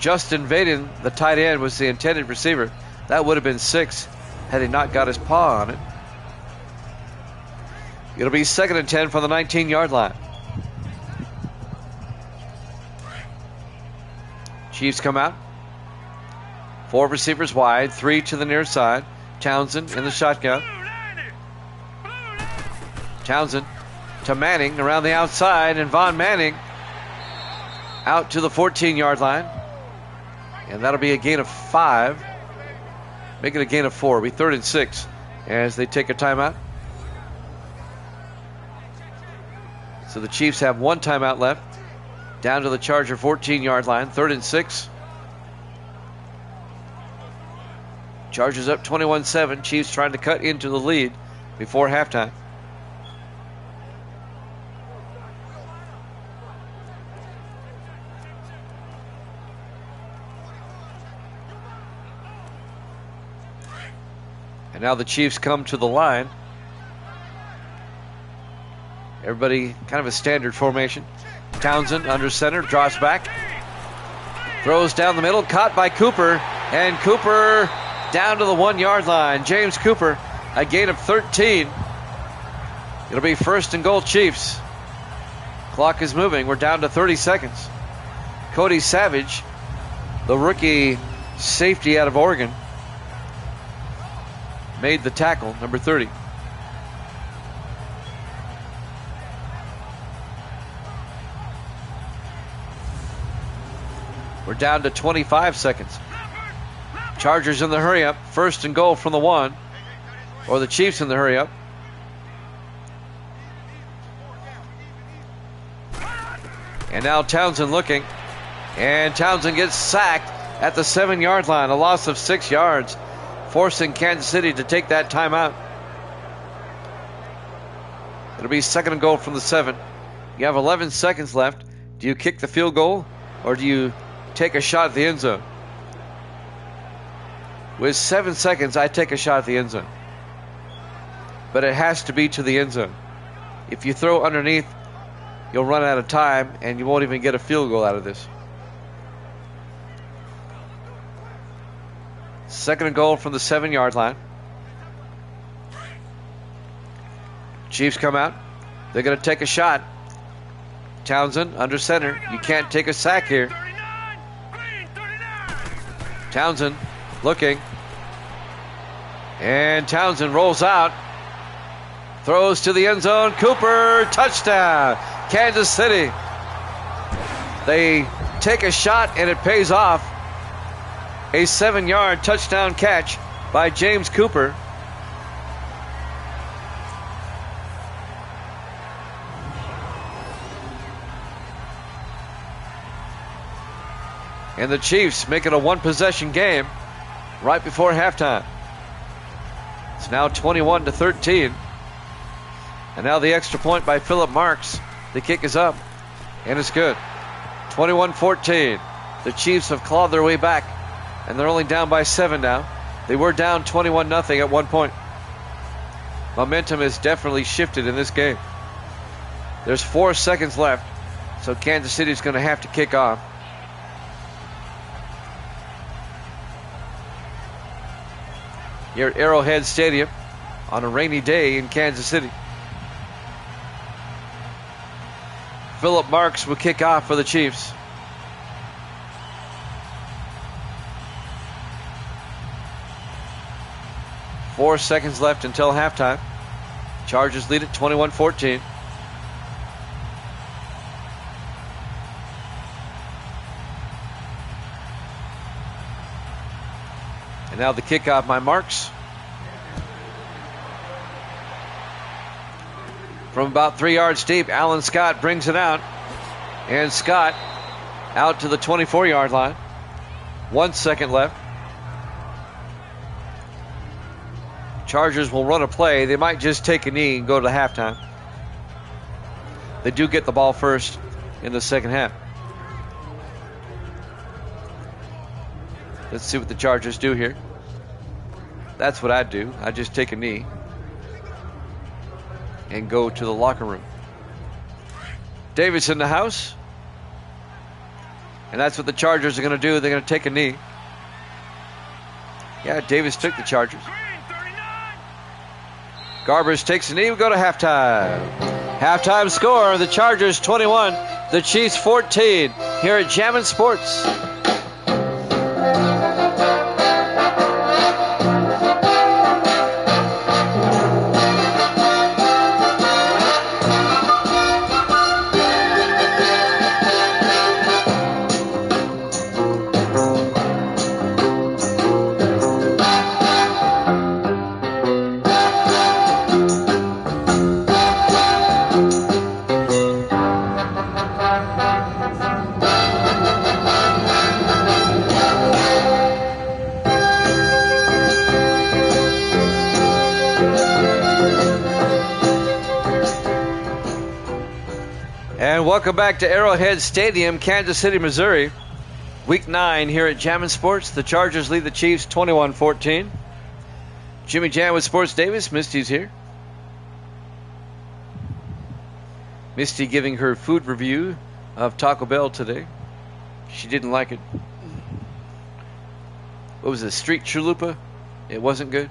Justin Vaden, the tight end, was the intended receiver. That would have been 6 had he not got his paw on it. It'll be 2nd and 10 from the 19-yard line. Chiefs come out. 4 receivers wide, 3 to the near side. Townsend in the shotgun. Townsend to Manning around the outside, and Von Manning out to the 14-yard line. And that'll be a gain of 5. Make it a gain of 4. It'll be 3rd and 6 as they take a timeout. So the Chiefs have 1 timeout left. Down to the Charger 14-yard line. 3rd and 6. Chargers up 21-7. Chiefs trying to cut into the lead before halftime. And now the Chiefs come to the line. Everybody kind of a standard formation. Townsend under center, draws back. Throws down the middle, caught by Cooper. And Cooper down to the 1-yard line. James Cooper, a gain of 13. It'll be 1st and goal Chiefs. Clock is moving. We're down to 30 seconds. Cody Savage, the rookie safety out of Oregon, made the tackle, number 30. We're down to 25 seconds. Chargers in the hurry up. 1st and goal from the 1. Or the Chiefs in the hurry up. And now Townsend looking. And Townsend gets sacked at the 7-yard line. A loss of 6 yards. Forcing Kansas City to take that timeout. It'll be 2nd and goal from the 7. You have 11 seconds left. Do you kick the field goal or do you take a shot at the end zone? With 7 seconds, I take a shot at the end zone. But it has to be to the end zone. If you throw underneath, you'll run out of time and you won't even get a field goal out of this. 2nd and goal from the 7-yard line. Chiefs come out. They're going to take a shot. Townsend under center. You can't take a sack here. Townsend looking. And Townsend rolls out. Throws to the end zone. Cooper, touchdown. Kansas City. They take a shot and it pays off. A 7-yard touchdown catch by James Cooper. And the Chiefs make it a 1-possession game right before halftime. It's now 21-13. And now the extra point by Philip Marks. The kick is up, and it's good. 21-14. The Chiefs have clawed their way back And they're only down by 7 now. They were down 21-0 at one point. Momentum has definitely shifted in this game. There's 4 seconds left, so Kansas City's going to have to kick off. Here at Arrowhead Stadium on a rainy day in Kansas City. Philip Marks will kick off for the Chiefs. Four seconds left until halftime. Chargers lead at 21-14. And now the kickoff by Marks. From about 3 yards deep, Alan Scott brings it out. And Scott out to the 24-yard line. 1 second left. Chargers will run a play. They might just take a knee and go to halftime. They do get the ball first in the second half. Let's see what the Chargers do here. That's what I'd do. I'd just take a knee and go to the locker room. Davis in the house. And that's what the Chargers are going to do. They're going to take a knee. Yeah, Davis took the Chargers. Garbers takes a knee. We go to halftime. Halftime score, the Chargers 21, the Chiefs 14 here at Jammin' Sports. And welcome back to Arrowhead Stadium, Kansas City, Missouri. Week 9 here at Jammin' Sports. The Chargers lead the Chiefs 21-14. Jimmy Jam with Sports Davis. Misty's here. Misty giving her food review of Taco Bell today. She didn't like it. What was it, street chalupa? It wasn't good.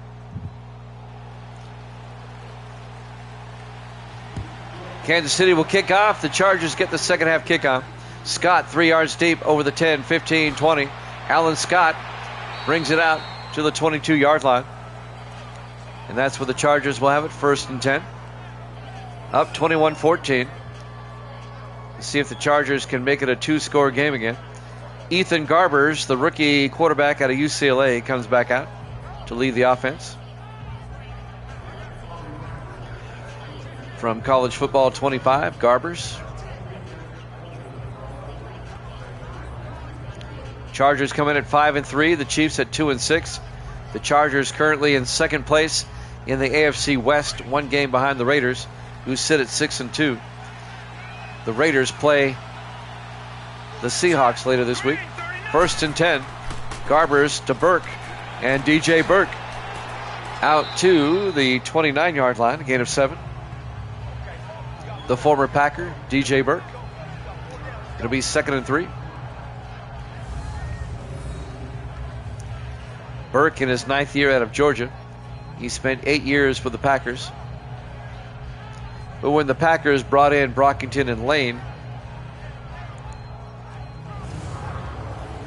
Kansas City will kick off. The Chargers get the second half kickoff. Scott 3 yards deep over the 10, 15, 20. Alan Scott brings it out to the 22-yard line. And that's where the Chargers will have it, 1st and 10. Up 21-14. Let's see if the Chargers can make it a 2-score game again. Ethan Garbers, the rookie quarterback out of UCLA, comes back out to lead the offense. From college football 25, Garbers. Chargers come in at 5-3. The Chiefs at 2-6. The Chargers currently in second place in the AFC West, 1 game behind the Raiders, who sit at 6-2. The Raiders play the Seahawks later this week. 1st and 10. Garbers to Burke, and DJ Burke out to the 29-yard line, a gain of 7. The former Packer, DJ Burke. It'll be 2nd and 3. Burke in his 9th year out of Georgia. He spent 8 years with the Packers. But when the Packers brought in Brockington and Lane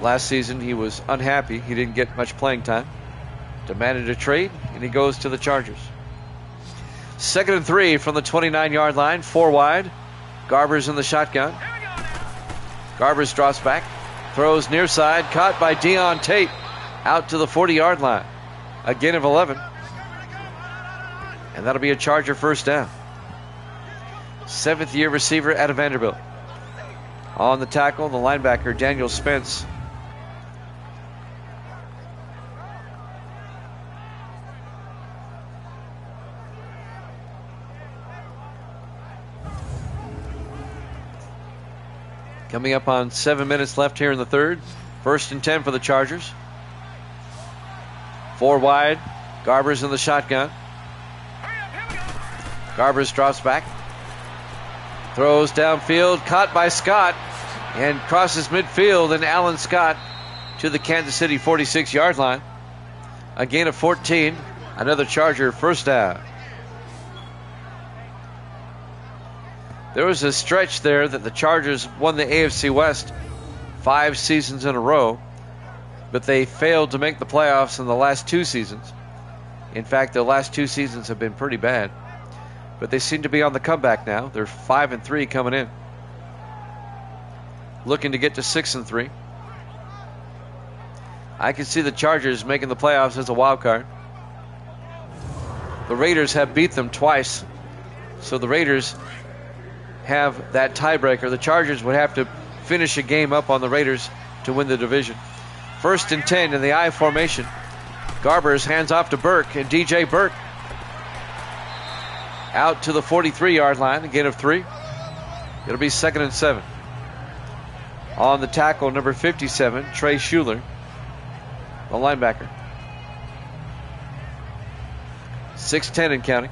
last season, he was unhappy. He didn't get much playing time. Demanded a trade, and he goes to the Chargers. 2nd and 3 from the 29-yard line, 4 wide. Garbers in the shotgun. Garbers drops back, throws near side, caught by Deon Tate out to the 40-yard line. A gain of 11. And that'll be a Charger first down. 7th-year receiver out of Vanderbilt. On the tackle, the linebacker, Daniel Spence. Coming up on 7 minutes left here in the third. 1st and 10 for the Chargers. 4 wide. Garbers in the shotgun. Garbers drops back. Throws downfield. Caught by Scott. And crosses midfield. And Alan Scott to the Kansas City 46-yard line. A gain of 14. Another Charger first down. There was a stretch there that the Chargers won the AFC West 5 seasons in a row, but they failed to make the playoffs in the last 2 seasons. In fact, the last 2 seasons have been pretty bad, but they seem to be on the comeback now. They're 5-3 coming in, looking to get to 6-3. I can see the Chargers making the playoffs as a wild card. The Raiders have beat them twice, so the Raiders have that tiebreaker. The Chargers would have to finish a game up on the Raiders to win the division. 1st and 10 in the I formation. Garbers hands off to Burke, and DJ Burke out to the 43-yard line, a gain of 3. It'll be 2nd and 7. On the tackle, number 57, Trey Schuler, the linebacker. 6-10 and counting.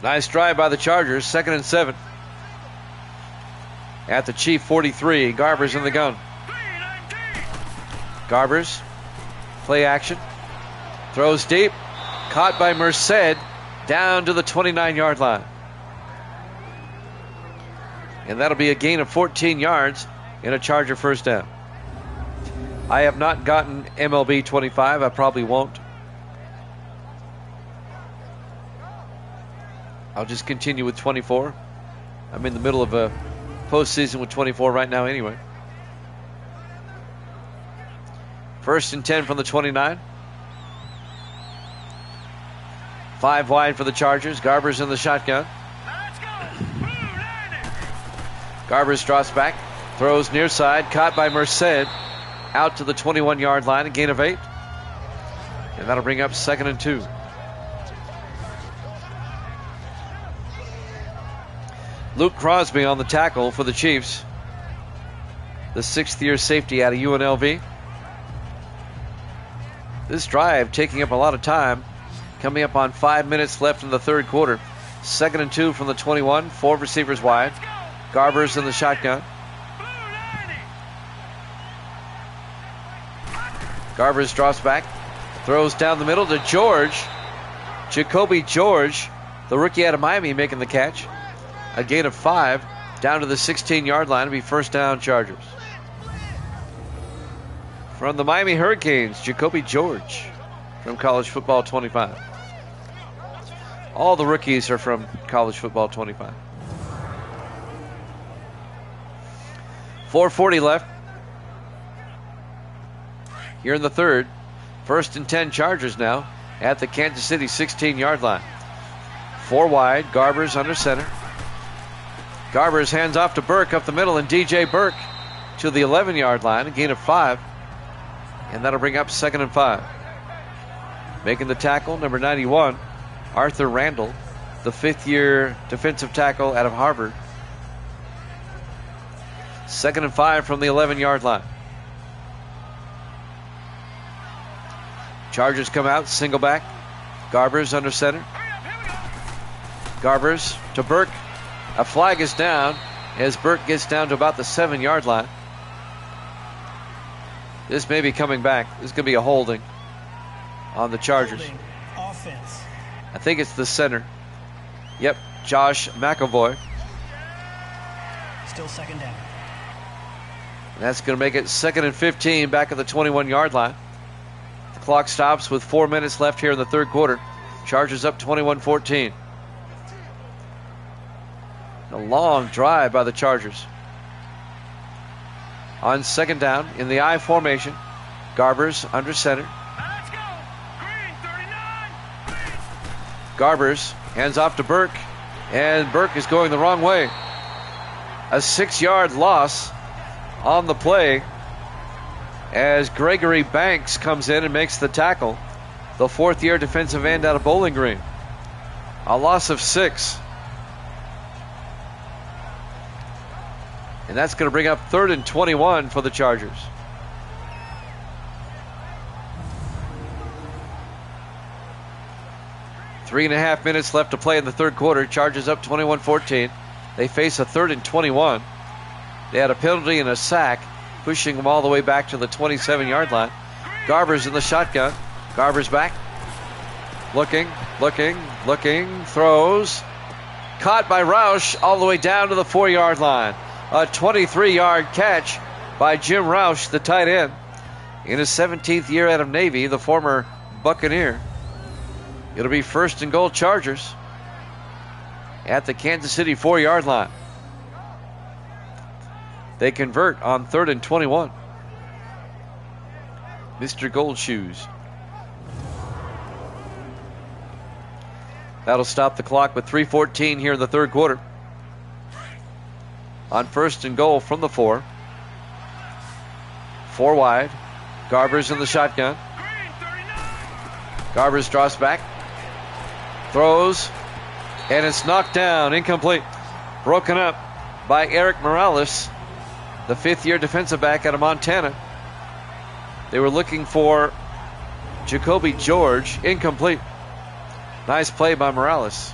Nice drive by the Chargers. 2nd and 7. At the Chief 43. Garbers in the gun. Garbers. Play action. Throws deep. Caught by Merced. Down to the 29-yard line. And that'll be a gain of 14 yards in a Charger first down. I have not gotten MLB 25. I probably won't. I'll just continue with 24. I'm in the middle of a postseason with 24 right now anyway. 1st and 10 from the 29. 5 wide for the Chargers. Garbers in the shotgun. Garbers drops back. Throws near side. Caught by Merced. Out to the 21-yard line. A gain of 8. And that'll bring up 2nd and 2. Luke Crosby on the tackle for the Chiefs. The 6th-year safety out of UNLV. This drive taking up a lot of time. Coming up on 5 minutes left in the 3rd quarter. 2nd and 2 from the 21. 4 receivers wide. Garbers in the shotgun. Garbers drops back. Throws down the middle to George. Jacoby George, the rookie out of Miami, making the catch. A gain of 5 down to the 16-yard line to be first down Chargers. From the Miami Hurricanes, Jacoby George from College Football 25. All the rookies are from College Football 25. 4:40 left here in the 3rd. 1st and 10 Chargers now at the Kansas City 16-yard line. 4 wide, Garbers under center. Garbers hands off to Burke up the middle, and DJ Burke to the 11-yard line, a gain of 5. And that'll bring up 2nd and 5. Making the tackle, number 91, Arthur Randall, the 5th-year defensive tackle out of Harvard. 2nd and 5 from the 11-yard line. Chargers come out, single back. Garbers under center. Garbers to Burke. A flag is down as Burke gets down to about the 7-yard line. This may be coming back. This is going to be a holding on the Chargers. Offense. I think it's the center. Yep, Josh McAvoy. Still 2nd down. And that's going to make it 2nd and 15 back at the 21-yard line. The clock stops with 4 minutes left here in the 3rd quarter. Chargers up 21-14. A long drive by the Chargers. On 2nd down in the I formation, Garbers under center. Garbers hands off to Burke, and Burke is going the wrong way. A 6-yard loss on the play as Gregory Banks comes in and makes the tackle. The 4th-year defensive end out of Bowling Green. A loss of 6. And that's going to bring up 3rd and 21 for the Chargers. 3.5 minutes left to play in the third quarter. Chargers up 21-14. They face a 3rd and 21. They had a penalty and a sack, pushing them all the way back to the 27-yard line. Garber's in the shotgun. Garber's back. Looking, throws. Caught by Roush all the way down to the 4-yard line. A 23-yard catch by Jim Roush, the tight end. In his 17th year out of Navy, the former Buccaneer. It'll be 1st and goal Chargers at the Kansas City 4-yard line. They convert on 3rd and 21. Mr. Goldshoes. That'll stop the clock with 3:14 here in the third quarter. On 1st and goal from the 4. 4 wide. Garber's in the shotgun. Garber's draws back. Throws. And it's knocked down. Incomplete. Broken up by Eric Morales, the 5th-year defensive back out of Montana. They were looking for Jacoby George. Incomplete. Nice play by Morales.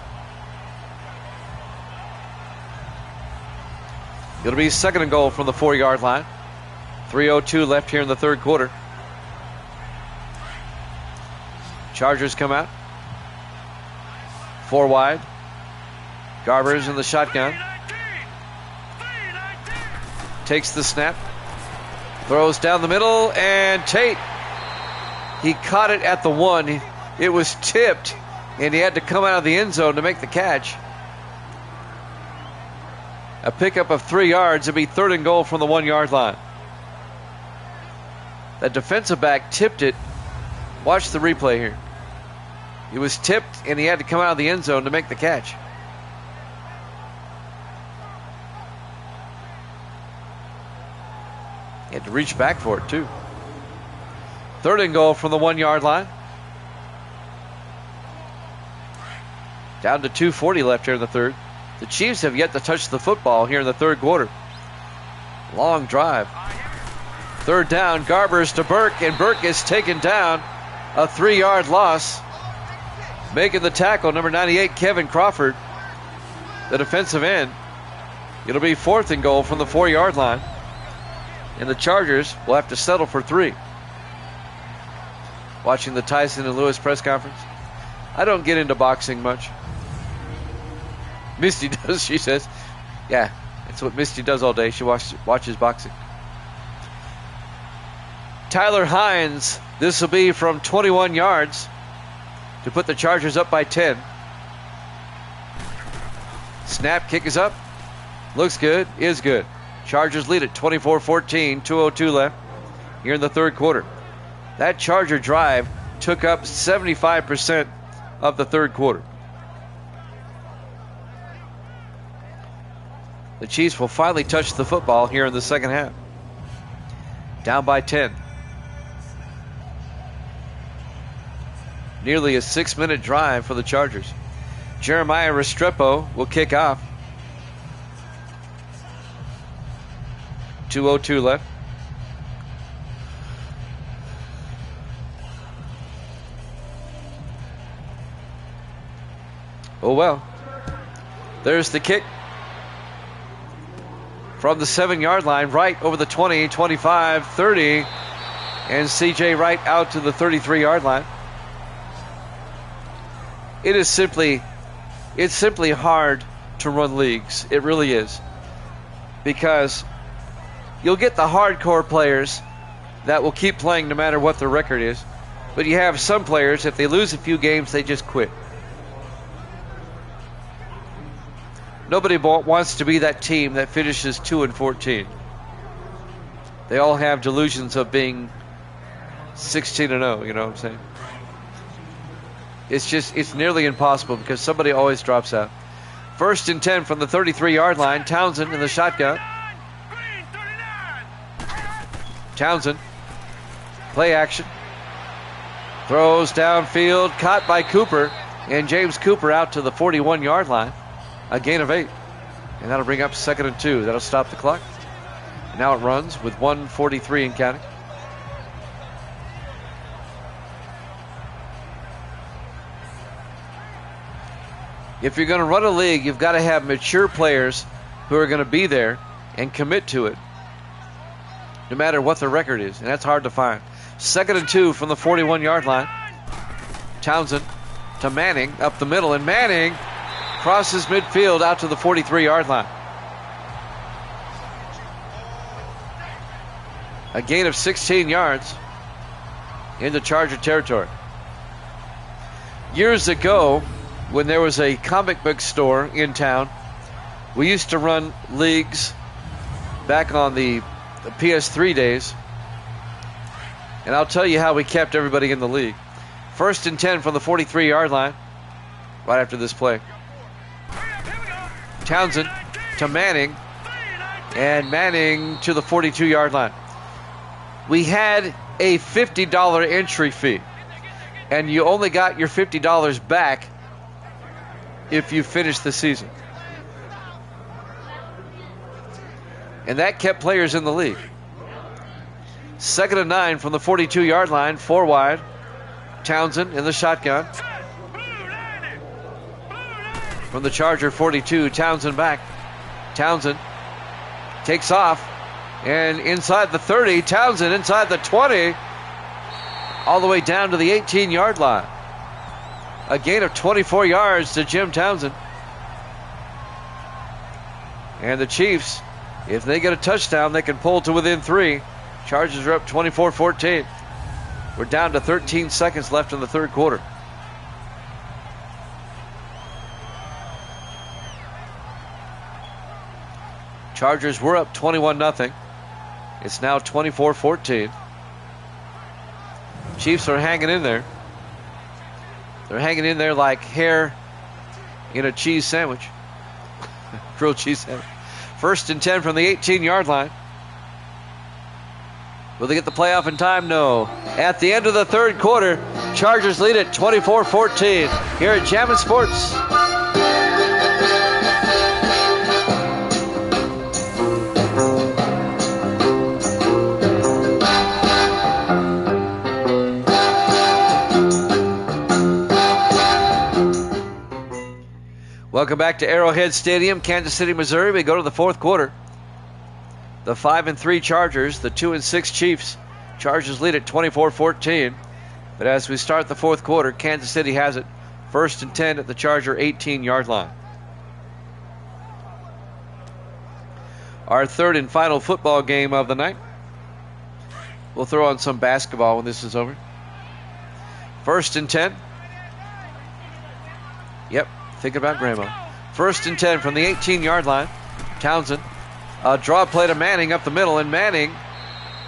It'll be 2nd and goal from the 4-yard line. 3:02 left here in the third quarter. Chargers come out. 4 wide. Garber's in the shotgun. Takes the snap. Throws down the middle, and Tate, he caught it at the 1. It was tipped, and he had to come out of the end zone to make the catch. A pickup of 3 yards. It'll be 3rd and goal from the 1-yard line. That defensive back tipped it. Watch the replay here. It was tipped, and he had to come out of the end zone to make the catch. He had to reach back for it, too. 3rd and goal from the 1-yard line. Down to 2:40 left here in the third. The Chiefs have yet to touch the football here in the third quarter. Long drive. 3rd down, Garber's to Burke, and Burke is taken down. A 3-yard loss. Making the tackle, number 98, Kevin Crawford, the defensive end. It'll be 4th and goal from the 4-yard line. And the Chargers will have to settle for 3. Watching the Tyson and Lewis press conference. I don't get into boxing much. Misty does, she says. Yeah, that's what Misty does all day. She watches boxing. Tyler Hines, this will be from 21 yards to put the Chargers up by 10. Snap, kick is up. Looks good, is good. Chargers lead at 24-14, 2:02 left here in the third quarter. That Charger drive took up 75% of the third quarter. The Chiefs will finally touch the football here in the second half. Down by 10. Nearly a 6-minute drive for the Chargers. Jeremiah Restrepo will kick off. 2:02 left. Oh well. There's the kick. From the 7-yard line, right over the 20, 25, 30. And CJ Wright out to the 33-yard line. It's simply hard to run leagues. It really is. Because you'll get the hardcore players that will keep playing no matter what their record is. But you have some players, if they lose a few games, they just quit. Nobody wants to be that team that finishes 2-14. They all have delusions of being 16-0, you know what I'm saying? It's nearly impossible because somebody always drops out. 1st and 10 from the 33-yard line. Townsend in the shotgun. Townsend. Play action. Throws downfield. Caught by Cooper. And James Cooper out to the 41-yard line. A gain of 8. And that'll bring up 2nd and 2. That'll stop the clock. And now it runs with 1:43 in counting. If you're going to run a league, you've got to have mature players who are going to be there and commit to it, no matter what the record is, and that's hard to find. 2nd and 2 from the 41-yard line. Townsend to Manning up the middle, and Manning crosses midfield out to the 43-yard line. A gain of 16 yards into Charger territory. Years ago, when there was a comic book store in town, we used to run leagues back on the PS3 days. And I'll tell you how we kept everybody in the league. 1st and 10 from the 43-yard line, right after this play. Townsend to Manning, and Manning to the 42-yard line. We had a $50 entry fee, and you only got your $50 back if you finished the season. And that kept players in the league. 2nd and 9 from the 42-yard line, 4 wide. Townsend in the shotgun. From the Charger 42, Townsend back. Townsend takes off, and inside the 30, Townsend inside the 20, all the way down to the 18-yard line. A gain of 24 yards to Jim Townsend. And the Chiefs, if they get a touchdown, they can pull to within 3. Chargers are up 24-14. We're down to 13 seconds left in the third quarter. Chargers were up 21-0. It's now 24-14. Chiefs are hanging in there. They're hanging in there like hair in a cheese sandwich. Grilled cheese sandwich. 1st and 10 from the 18-yard line. Will they get the playoff in time? No. At the end of the third quarter, Chargers lead it 24-14 here at Jammin' Sports. Welcome back to Arrowhead Stadium, Kansas City, Missouri. We go to the fourth quarter. The 5-3 Chargers, the 2-6 Chiefs. Chargers lead at 24-14. But as we start the fourth quarter, Kansas City has it. 1st and 10 at the Charger 18-yard line. Our third and final football game of the night. We'll throw on some basketball when this is over. 1st and 10. Yep, thinking about Grandma. 1st and 10 from the 18-yard line. Townsend. A draw play to Manning up the middle, and Manning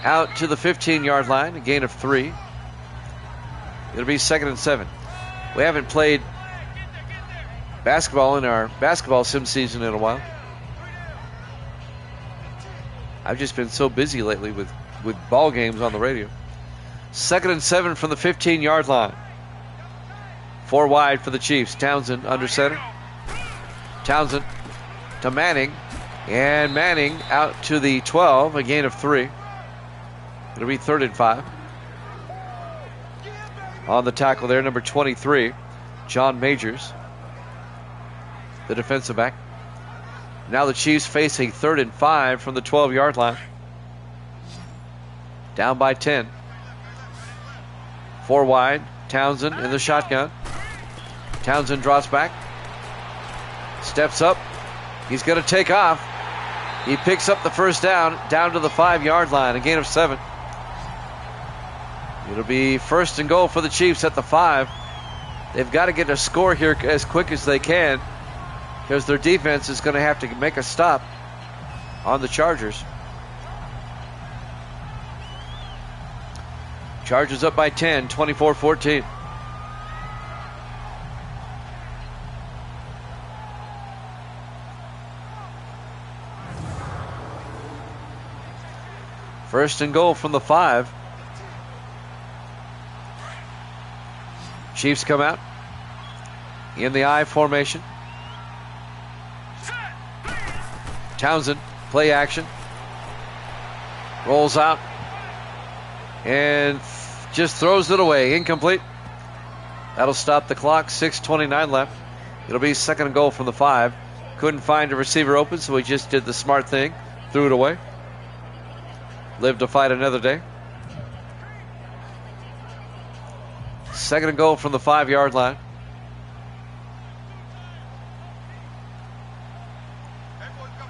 out to the 15-yard line, a gain of 3. It'll be 2nd and 7. We haven't played basketball in our basketball sim season in a while. I've just been so busy lately with ball games on the radio. 2nd and 7 from the 15-yard line. 4 wide for the Chiefs. Townsend under center. Townsend to Manning. And Manning out to the 12, a gain of 3. It'll be 3rd and 5. On the tackle there, number 23, John Majors, the defensive back. Now the Chiefs face a 3rd and 5 from the 12-yard line. Down by 10. 4 wide, Townsend in the shotgun. Townsend drops back. Steps up. He's going to take off. He picks up the first down to the 5-yard line, a gain of 7. It'll be 1st and goal for the Chiefs at the 5. They've got to get a score here as quick as they can because their defense is going to have to make a stop on the Chargers. Chargers up by 10, 24-14. First and goal from the 5. Chiefs come out in the I formation. Townsend, play action. Rolls out and just throws it away. Incomplete. That'll stop the clock. 6:29 left. It'll be second and goal from the 5. Couldn't find a receiver open, so he just did the smart thing. Threw it away. Lived to fight another day. Second and goal from the 5-yard line.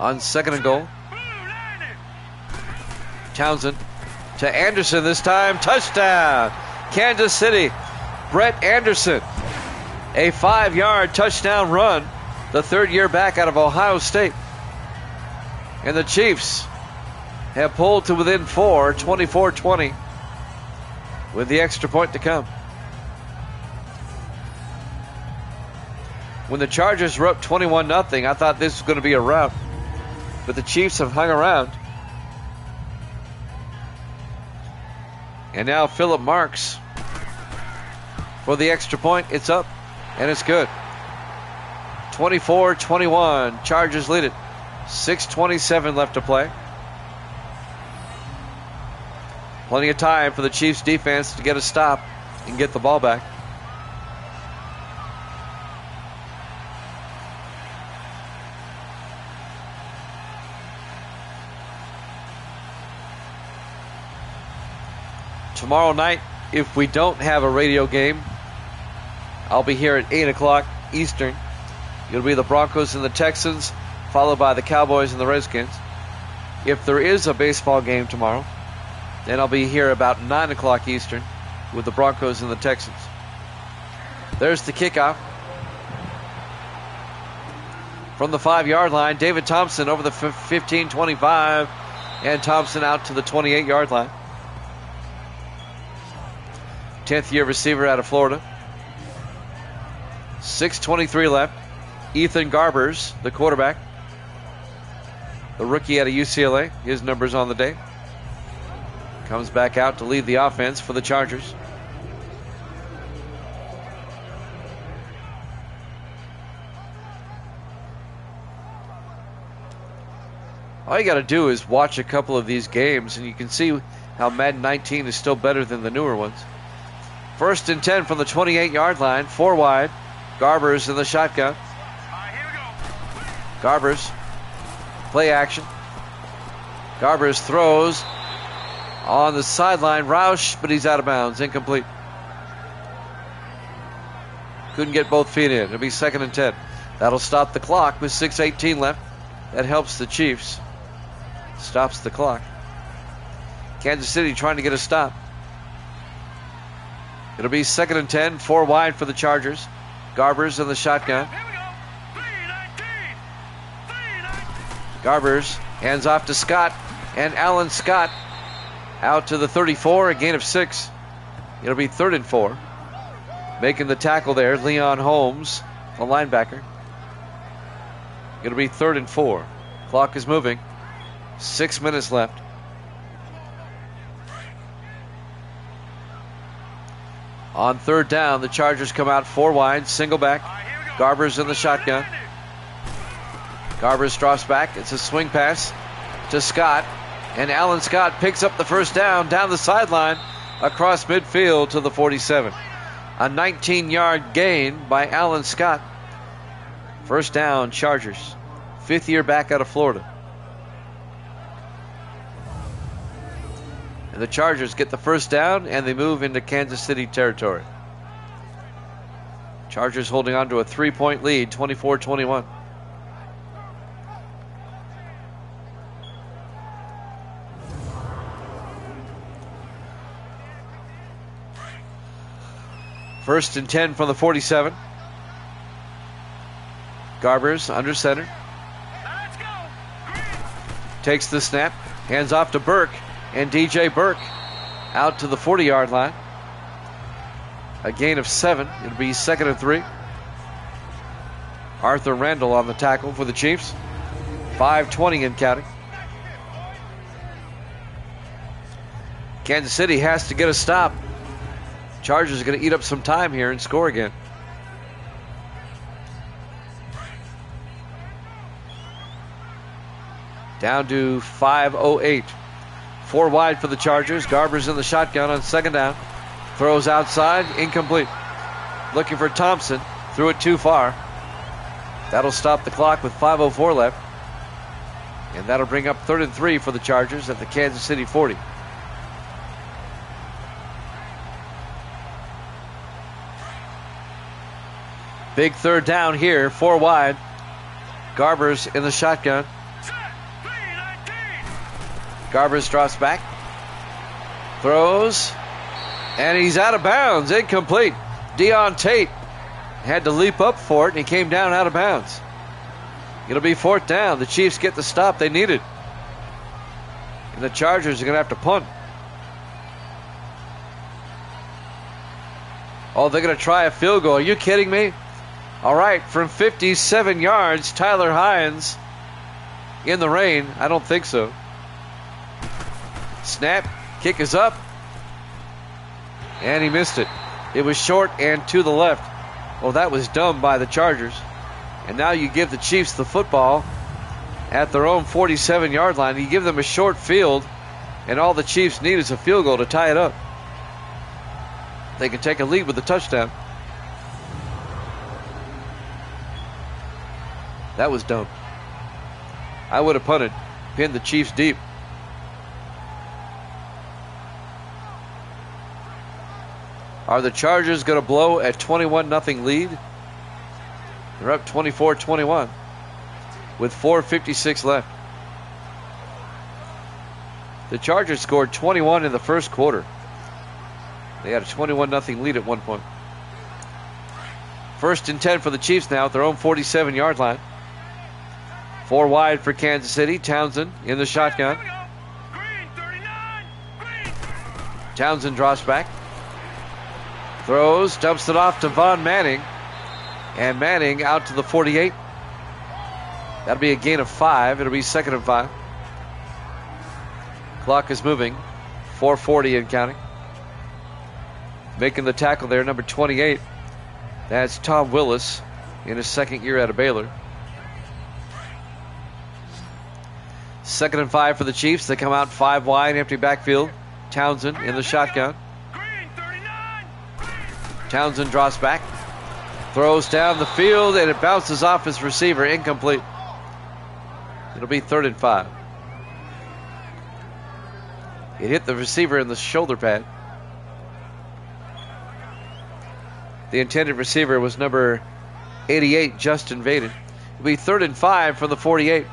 On second and goal, Townsend to Anderson this time. Touchdown, Kansas City. Brett Anderson. A 5-yard touchdown run. The third-year back out of Ohio State. And the Chiefs have pulled to within 4, 24-20, with the extra point to come. When the Chargers were up 21-0, I thought this was going to be a rout. But the Chiefs have hung around. And now Philip Marks for the extra point. It's up, and it's good. 24-21. Chargers lead it. 6:27 left to play. Plenty of time for the Chiefs defense to get a stop and get the ball back. Tomorrow night, if we don't have a radio game, I'll be here at 8 o'clock Eastern. It'll be the Broncos and the Texans, followed by the Cowboys and the Redskins. If there is a baseball game tomorrow, then I'll be here about 9 o'clock Eastern with the Broncos and the Texans. There's the kickoff. From the 5-yard line, David Thompson over the 15-25, and Thompson out to the 28-yard line. 10th-year receiver out of Florida. 6:23 left. Ethan Garbers, the quarterback. The rookie out of UCLA. His numbers on the day. Comes back out to lead the offense for the Chargers. All you got to do is watch a couple of these games, and you can see how Madden 19 is still better than the newer ones. 1st and 10 from the 28-yard line. 4 wide. Garbers in the shotgun. Garbers. Play action. Garbers throws on the sideline. Roush, but he's out of bounds. Incomplete. Couldn't get both feet in. It'll be 2nd and 10. That'll stop the clock with 6:18 left. That helps the Chiefs. Stops the clock. Kansas City trying to get a stop. It'll be 2nd and 10, 4 wide for the Chargers. Garbers in the shotgun. Garbers hands off to Scott, and Alan Scott out to the 34, a gain of 6. It'll be 3rd and 4. Making the tackle there, Leon Holmes, the linebacker. It'll be 3rd and 4. Clock is moving. 6 minutes left. On 3rd down, the Chargers come out 4 wide, single back. Garbers in the shotgun. Garbers drops back. It's a swing pass to Scott. And Alan Scott picks up the 1st down the sideline across midfield to the 47. A 19-yard gain by Alan Scott. 1st down, Chargers. 5th year back out of Florida. And the Chargers get the 1st down, and they move into Kansas City territory. Chargers holding on to a 3-point lead, 24-21. First and 10 from the 47. Garbers under center. Takes the snap, hands off to Burke. And DJ Burke out to the 40-yard line. A gain of 7. It'll be 2nd and 3. Arthur Randall on the tackle for the Chiefs. 5:20 and counting. Kansas City has to get a stop. Chargers are going to eat up some time here and score again. Down to 5:08. 4 wide for the Chargers. Garbers in the shotgun on 2nd down. Throws outside. Incomplete. Looking for Thompson. Threw it too far. That'll stop the clock with 5:04 left. And that'll bring up 3rd and 3 for the Chargers at the Kansas City 40. Big 3rd down here, 4 wide. Garbers in the shotgun. Garbers drops back. Throws. And he's out of bounds. Incomplete. Deon Tate had to leap up for it, and he came down out of bounds. It'll be 4th down. The Chiefs get the stop they needed. And the Chargers are going to have to punt. Oh, they're going to try a field goal. Are you kidding me? All right, from 57 yards, Tyler Hines in the rain. I don't think so. Snap. Kick is up. And he missed it. It was short and to the left. Well, that was dumb by the Chargers. And now you give the Chiefs the football at their own 47-yard line. You give them a short field, and all the Chiefs need is a field goal to tie it up. They can take a lead with a touchdown. That was dumb. I would have punted, pinned the Chiefs deep. Are the Chargers going to blow a 21-0 lead? They're up 24-21 with 4:56 left. The Chargers scored 21 in the first quarter. They had a 21-0 lead at one point. 1st and 10 for the Chiefs now at their own 47-yard line. 4 wide for Kansas City. Townsend in the shotgun. Townsend drops back. Throws, dumps it off to Von Manning. And Manning out to the 48. That'll be a gain of 5. It'll be 2nd and 5. Clock is moving. 4:40 and counting. Making the tackle there, number 28. That's Tom Willis in his 2nd year out of Baylor. 2nd and 5 for the Chiefs. They come out 5 wide, empty backfield. Townsend in the shotgun. Townsend drops back. Throws down the field, and it bounces off his receiver. Incomplete. It'll be 3rd and 5. It hit the receiver in the shoulder pad. The intended receiver was number 88, Justin Vaden. It'll be 3rd and 5 from the 48.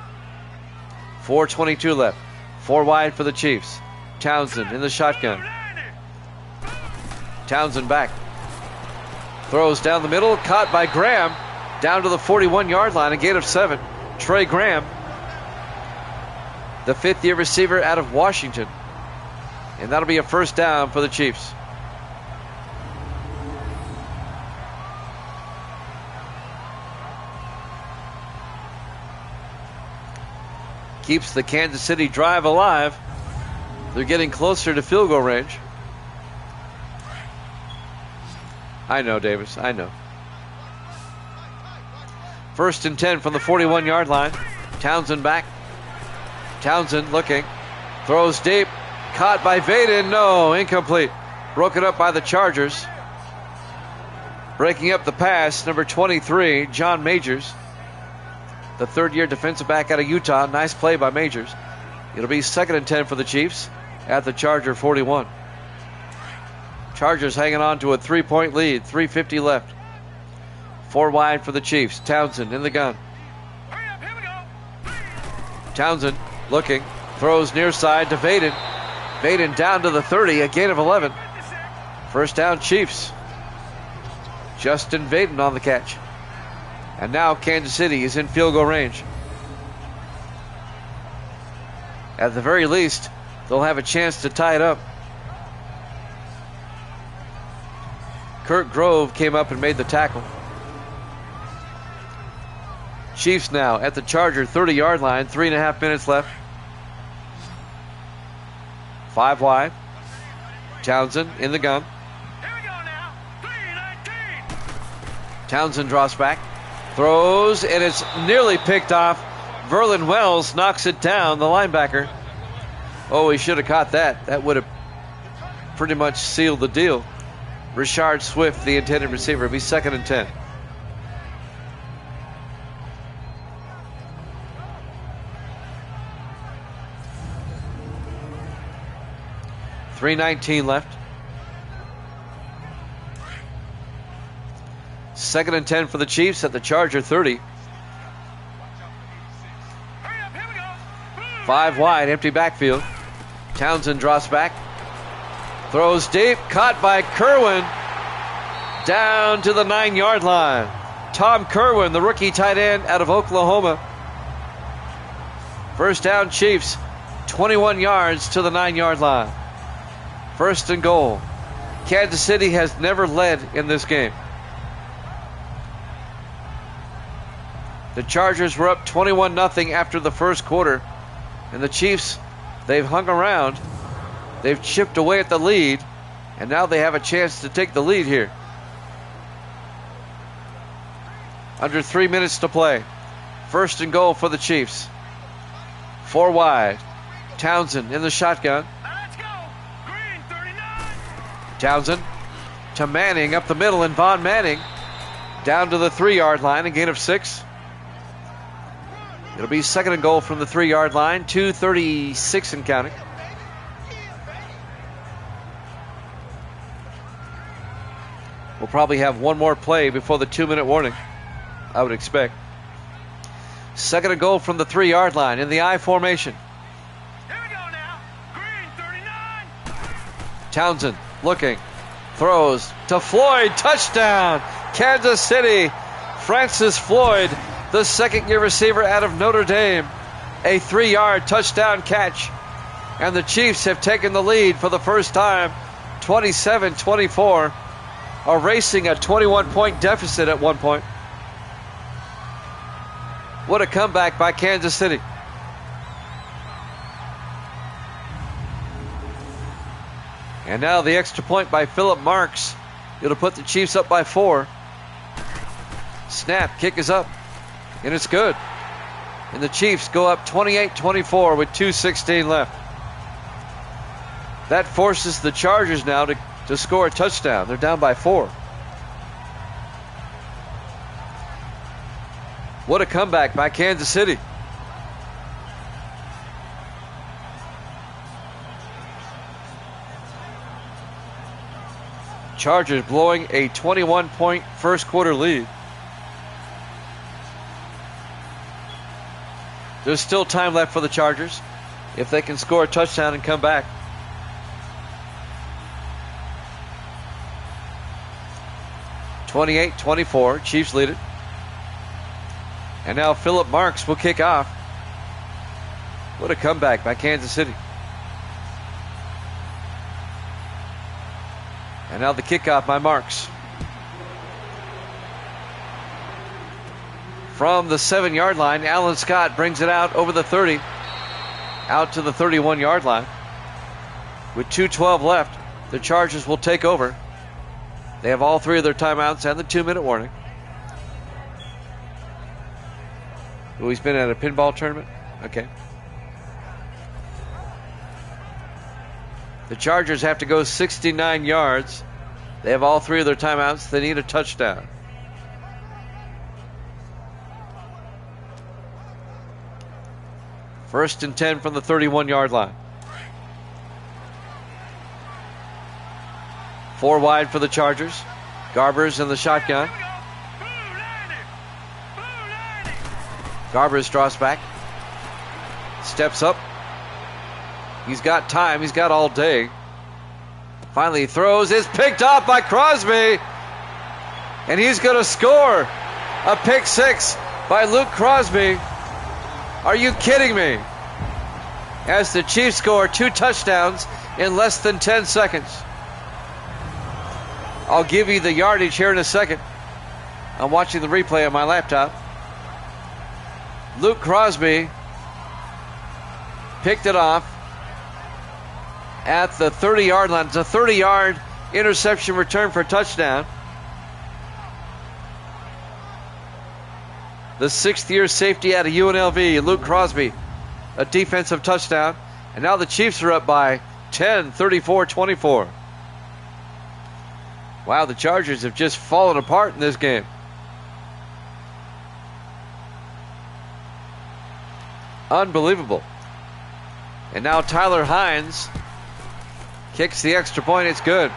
4:22 left. 4 wide for the Chiefs. Townsend in the shotgun. Townsend back. Throws down the middle, caught by Graham, down to the 41-yard line, a gain of 7. Trey Graham, the 5th-year receiver out of Washington. And that'll be a 1st down for the Chiefs. Keeps the Kansas City drive alive. They're getting closer to field goal range. I know, Davis. I know. 1st and 10 from the 41-yard line. Townsend back. Townsend looking. Throws deep. Caught by Vaden. No, incomplete. Broken up by the Chargers. Breaking up the pass, number 23, John Majors. The 3rd-year defensive back out of Utah. Nice play by Majors. It'll be 2nd and 10 for the Chiefs at the Charger 41. Chargers hanging on to a 3-point lead. 3:50 left. 4 wide for the Chiefs. Townsend in the gun. Townsend looking. Throws near side to Vaden. Vaden down to the 30. A gain of 11. 1st down Chiefs. Justin Vaden on the catch. And now Kansas City is in field goal range. At the very least, they'll have a chance to tie it up. Kurt Grove came up and made the tackle. Chiefs now at the Charger 30-yard line. 3.5 minutes left. 5 wide. Townsend in the gun. Townsend drops back. Throws, and it's nearly picked off. Verlin Wells knocks it down, the linebacker. Oh, he should have caught that. That would have pretty much sealed the deal. Rashard Swift, the intended receiver, will be 2nd and 10. 3:19 left. 2nd and 10 for the Chiefs at the Charger 30. 5 wide, empty backfield. Townsend drops back. Throws deep, caught by Kerwin. Down to the 9-yard line. Tom Kerwin, the rookie tight end out of Oklahoma. First down, Chiefs. 21 yards to the 9-yard line. 1st and goal. Kansas City has never led in this game. The Chargers were up 21-0 after the first quarter. And the Chiefs, they've hung around. They've chipped away at the lead. And now they have a chance to take the lead here. Under 3 minutes to play. 1st and goal for the Chiefs. 4 wide. Townsend in the shotgun. Let's go. Green 39. Townsend to Manning up the middle, and Von Manning down to the 3-yard line, a gain of 6. It'll be 2nd and goal from the 3-yard line, 2:36 and counting. We'll probably have one more play before the 2-minute warning, I would expect. 2nd and goal from the 3-yard line in the I formation. Here we go now. Green 39. Townsend looking, throws to Floyd, touchdown, Kansas City. Francis Floyd, the second-year receiver out of Notre Dame, a 3-yard touchdown catch. And the Chiefs have taken the lead for the first time, 27-24, erasing a 21-point deficit at one point. What a comeback by Kansas City. And now the extra point by Philip Marks. It'll put the Chiefs up by 4. Snap, kick is up, and it's good. And the Chiefs go up 28-24 with 2:16 left. That forces the Chargers now to score a touchdown. They're down by 4. What a comeback by Kansas City. Chargers blowing a 21-point first quarter lead. There's still time left for the Chargers if they can score a touchdown and come back. (28-24), Chiefs lead it. And now Philip Marks will kick off. What a comeback by Kansas City. And now the kickoff by Marks. From the 7-yard line, Alan Scott brings it out over the 30, out to the 31-yard line. With 2:12 left, the Chargers will take over. They have all 3 of their timeouts and the 2-minute warning. Oh, he's been at a pinball tournament? Okay. The Chargers have to go 69 yards. They have all 3 of their timeouts. They need a touchdown. First and 10 from the 31-yard line. 4 wide for the Chargers. Garbers in the shotgun. Garbers draws back. Steps up. He's got time. He's got all day. Finally throws. It's picked off by Crosby. And he's going to score. A pick 6 by Luke Crosby. Are you kidding me? As the Chiefs score 2 touchdowns in less than 10 seconds. I'll give you the yardage here in a second. I'm watching the replay on my laptop. Luke Crosby picked it off at the 30-yard line. It's a 30-yard interception return for a touchdown. The 6th-year safety out of UNLV, Luke Crosby, a defensive touchdown. And now the Chiefs are up by 10, 34-24. Wow, the Chargers have just fallen apart in this game. Unbelievable. And now Tyler Hines Kicks the extra point. It's good.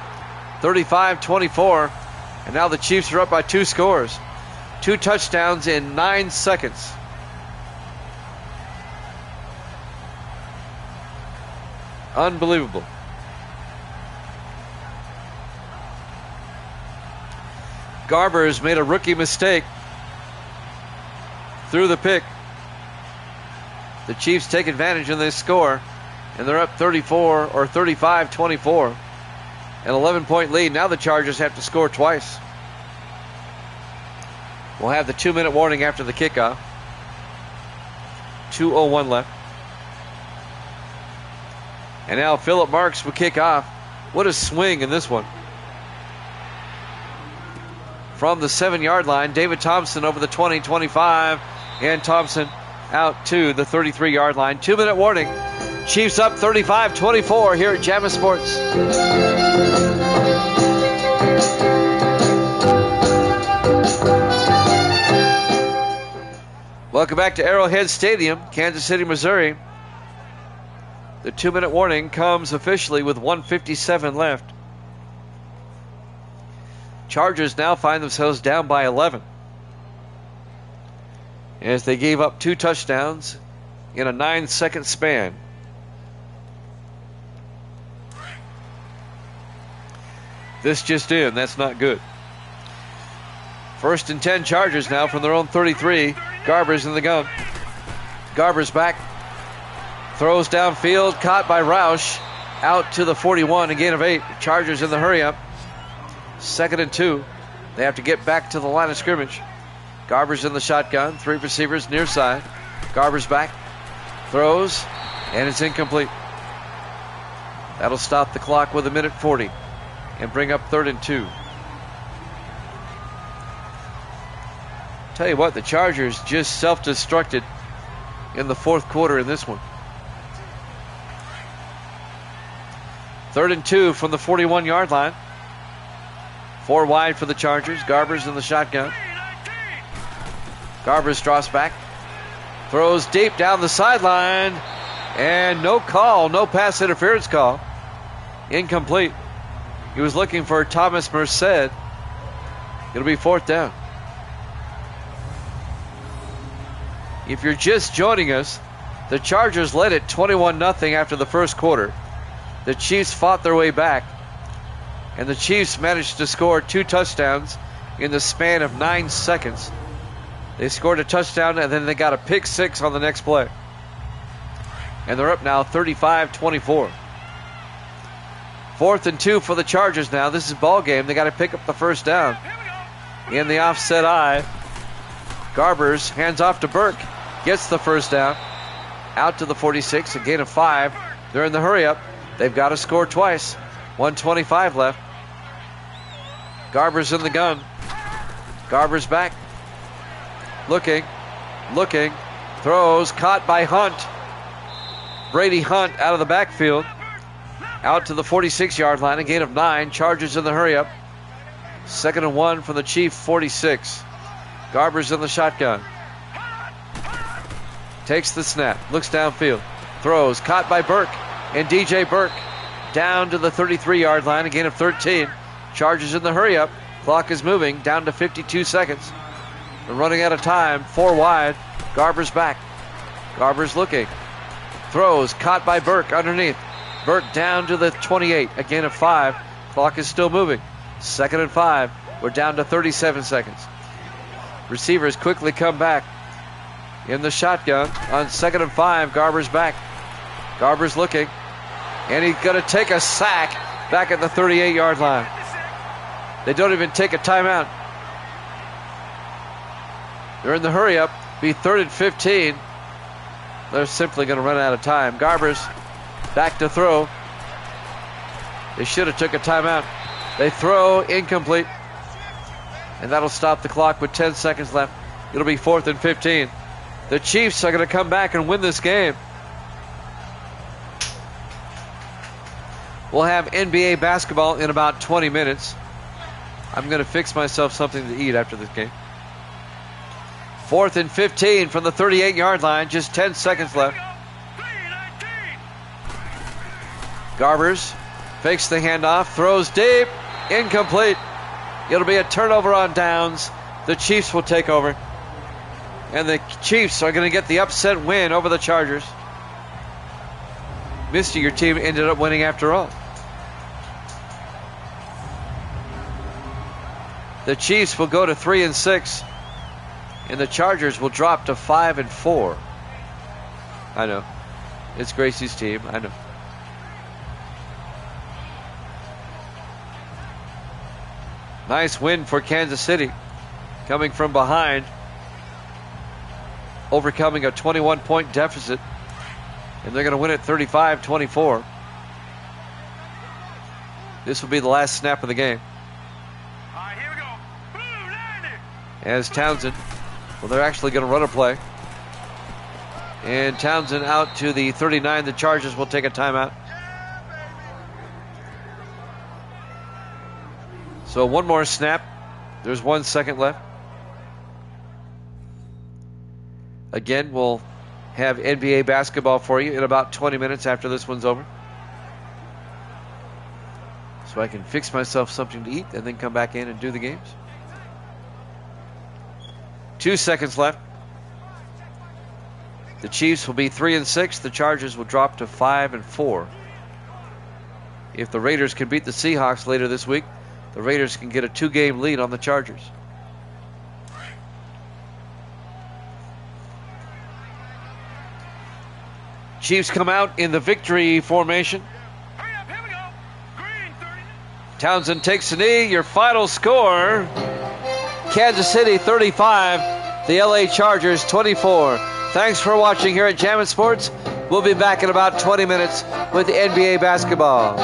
35-24. And now the Chiefs are up by 2 scores. 2 touchdowns in 9 seconds. Unbelievable. Garbers made a rookie mistake. Threw the pick. The Chiefs take advantage of this score, and they're up 35-24. An 11-point lead. Now the Chargers have to score twice. We'll have the 2-minute warning after the kickoff. 2:01 left. And now Philip Marks will kick off. What a swing in this one. From the 7-yard line, David Thompson over the 20, 25, and Thompson out to the 33-yard line. 2-minute warning. Chiefs up 35-24 here at Jamma Sports. Welcome back to Arrowhead Stadium, Kansas City, Missouri. The 2-minute warning comes officially with 1:57 left. Chargers now find themselves down by 11 as they gave up 2 touchdowns in a 9-second span. This just in, that's not good. 1st and 10 Chargers now from their own 33. Garbers in the gun. Garbers back. Throws downfield, caught by Roush. Out to the 41, a gain of 8. Chargers in the hurry up. 2nd and 2. They have to get back to the line of scrimmage. Garbers in the shotgun. 3 receivers near side. Garbers back. Throws, and it's incomplete. That'll stop the clock with 1:40 and bring up 3rd and 2. Tell you what, the Chargers just self-destructed in the 4th quarter in this one. 3rd and 2 from the 41-yard line. 4 wide for the Chargers. Garbers in the shotgun. Garbers drops back. Throws deep down the sideline. And no call, no pass interference call. Incomplete. He was looking for Thomas Merced. It'll be 4th down. If you're just joining us, the Chargers led it 21-0 after the 1st quarter. The Chiefs fought their way back, and the Chiefs managed to score 2 touchdowns in the span of 9 seconds. They scored a touchdown, and then they got a pick 6 on the next play. And they're up now 35-24. 4th and 2 for the Chargers now. This is ball game. They got to pick up the 1st down. In the offset eye, Garbers hands off to Burke. Gets the 1st down. Out to the 46, a gain of 5. They're in the hurry up. They've got to score twice. 1:25 left. Garbers in the gun. Garbers back. Looking. Throws. Caught by Hunt. Brady Hunt out of the backfield. Out to the 46-yard line. A gain of 9. Chargers in the hurry up. 2nd and 1 from the Chief 46. Garbers in the shotgun. Takes the snap. Looks downfield. Throws. Caught by Burke. And DJ Burke down to the 33-yard line. A gain of 13. Chargers in the hurry up. Clock is moving down to 52 seconds. They're running out of time. 4 wide. Garbers back. Garbers looking. Throws. Caught by Burke underneath. Burke down to the 28. A gain of 5. Clock is still moving. 2nd and 5. We're down to 37 seconds. Receivers quickly come back in the shotgun on 2nd and 5. Garbers back. Garbers looking. And he's going to take a sack back at the 38-yard line. They don't even take a timeout. They're in the hurry up. Be 3rd and 15. They're simply going to run out of time. Garbers back to throw. They should have took a timeout. They throw incomplete. And that'll stop the clock with 10 seconds left. It'll be 4th and 15. The Chiefs are going to come back and win this game. We'll have NBA basketball in about 20 minutes. I'm going to fix myself something to eat after this game. 4th and 15 from the 38-yard line. Just 10 seconds left. Garbers Fakes the handoff, throws deep, incomplete. It'll be a turnover on downs. The Chiefs will take over. And the Chiefs are going to get the upset win over the Chargers. Misty, your team ended up winning after all. The Chiefs will go to 3-6, and the Chargers will drop to 5-4. I know. It's Gracie's team. I know. Nice win for Kansas City, coming from behind, overcoming a 21-point deficit, and they're going to win it 35-24. This will be the last snap of the game. All right, here we go. Blue landed. As Townsend, well, they're actually going to run a play. And Townsend out to the 39. The Chargers will take a timeout. So one more snap. There's 1 second left. Again, we'll have NBA basketball for you in about 20 minutes after this one's over. So I can fix myself something to eat and then come back in and do the games. 2 seconds left. The Chiefs will be 3-6. The Chargers will drop to 5-4. If the Raiders can beat the Seahawks later this week, the Raiders can get a 2-game lead on the Chargers. Chiefs come out in the victory formation. Hurry up, here we go. Green 30. Townsend takes a knee. Your final score, Kansas City 35, the LA Chargers 24. Thanks for watching here at Jammin' Sports. We'll be back in about 20 minutes with the NBA basketball.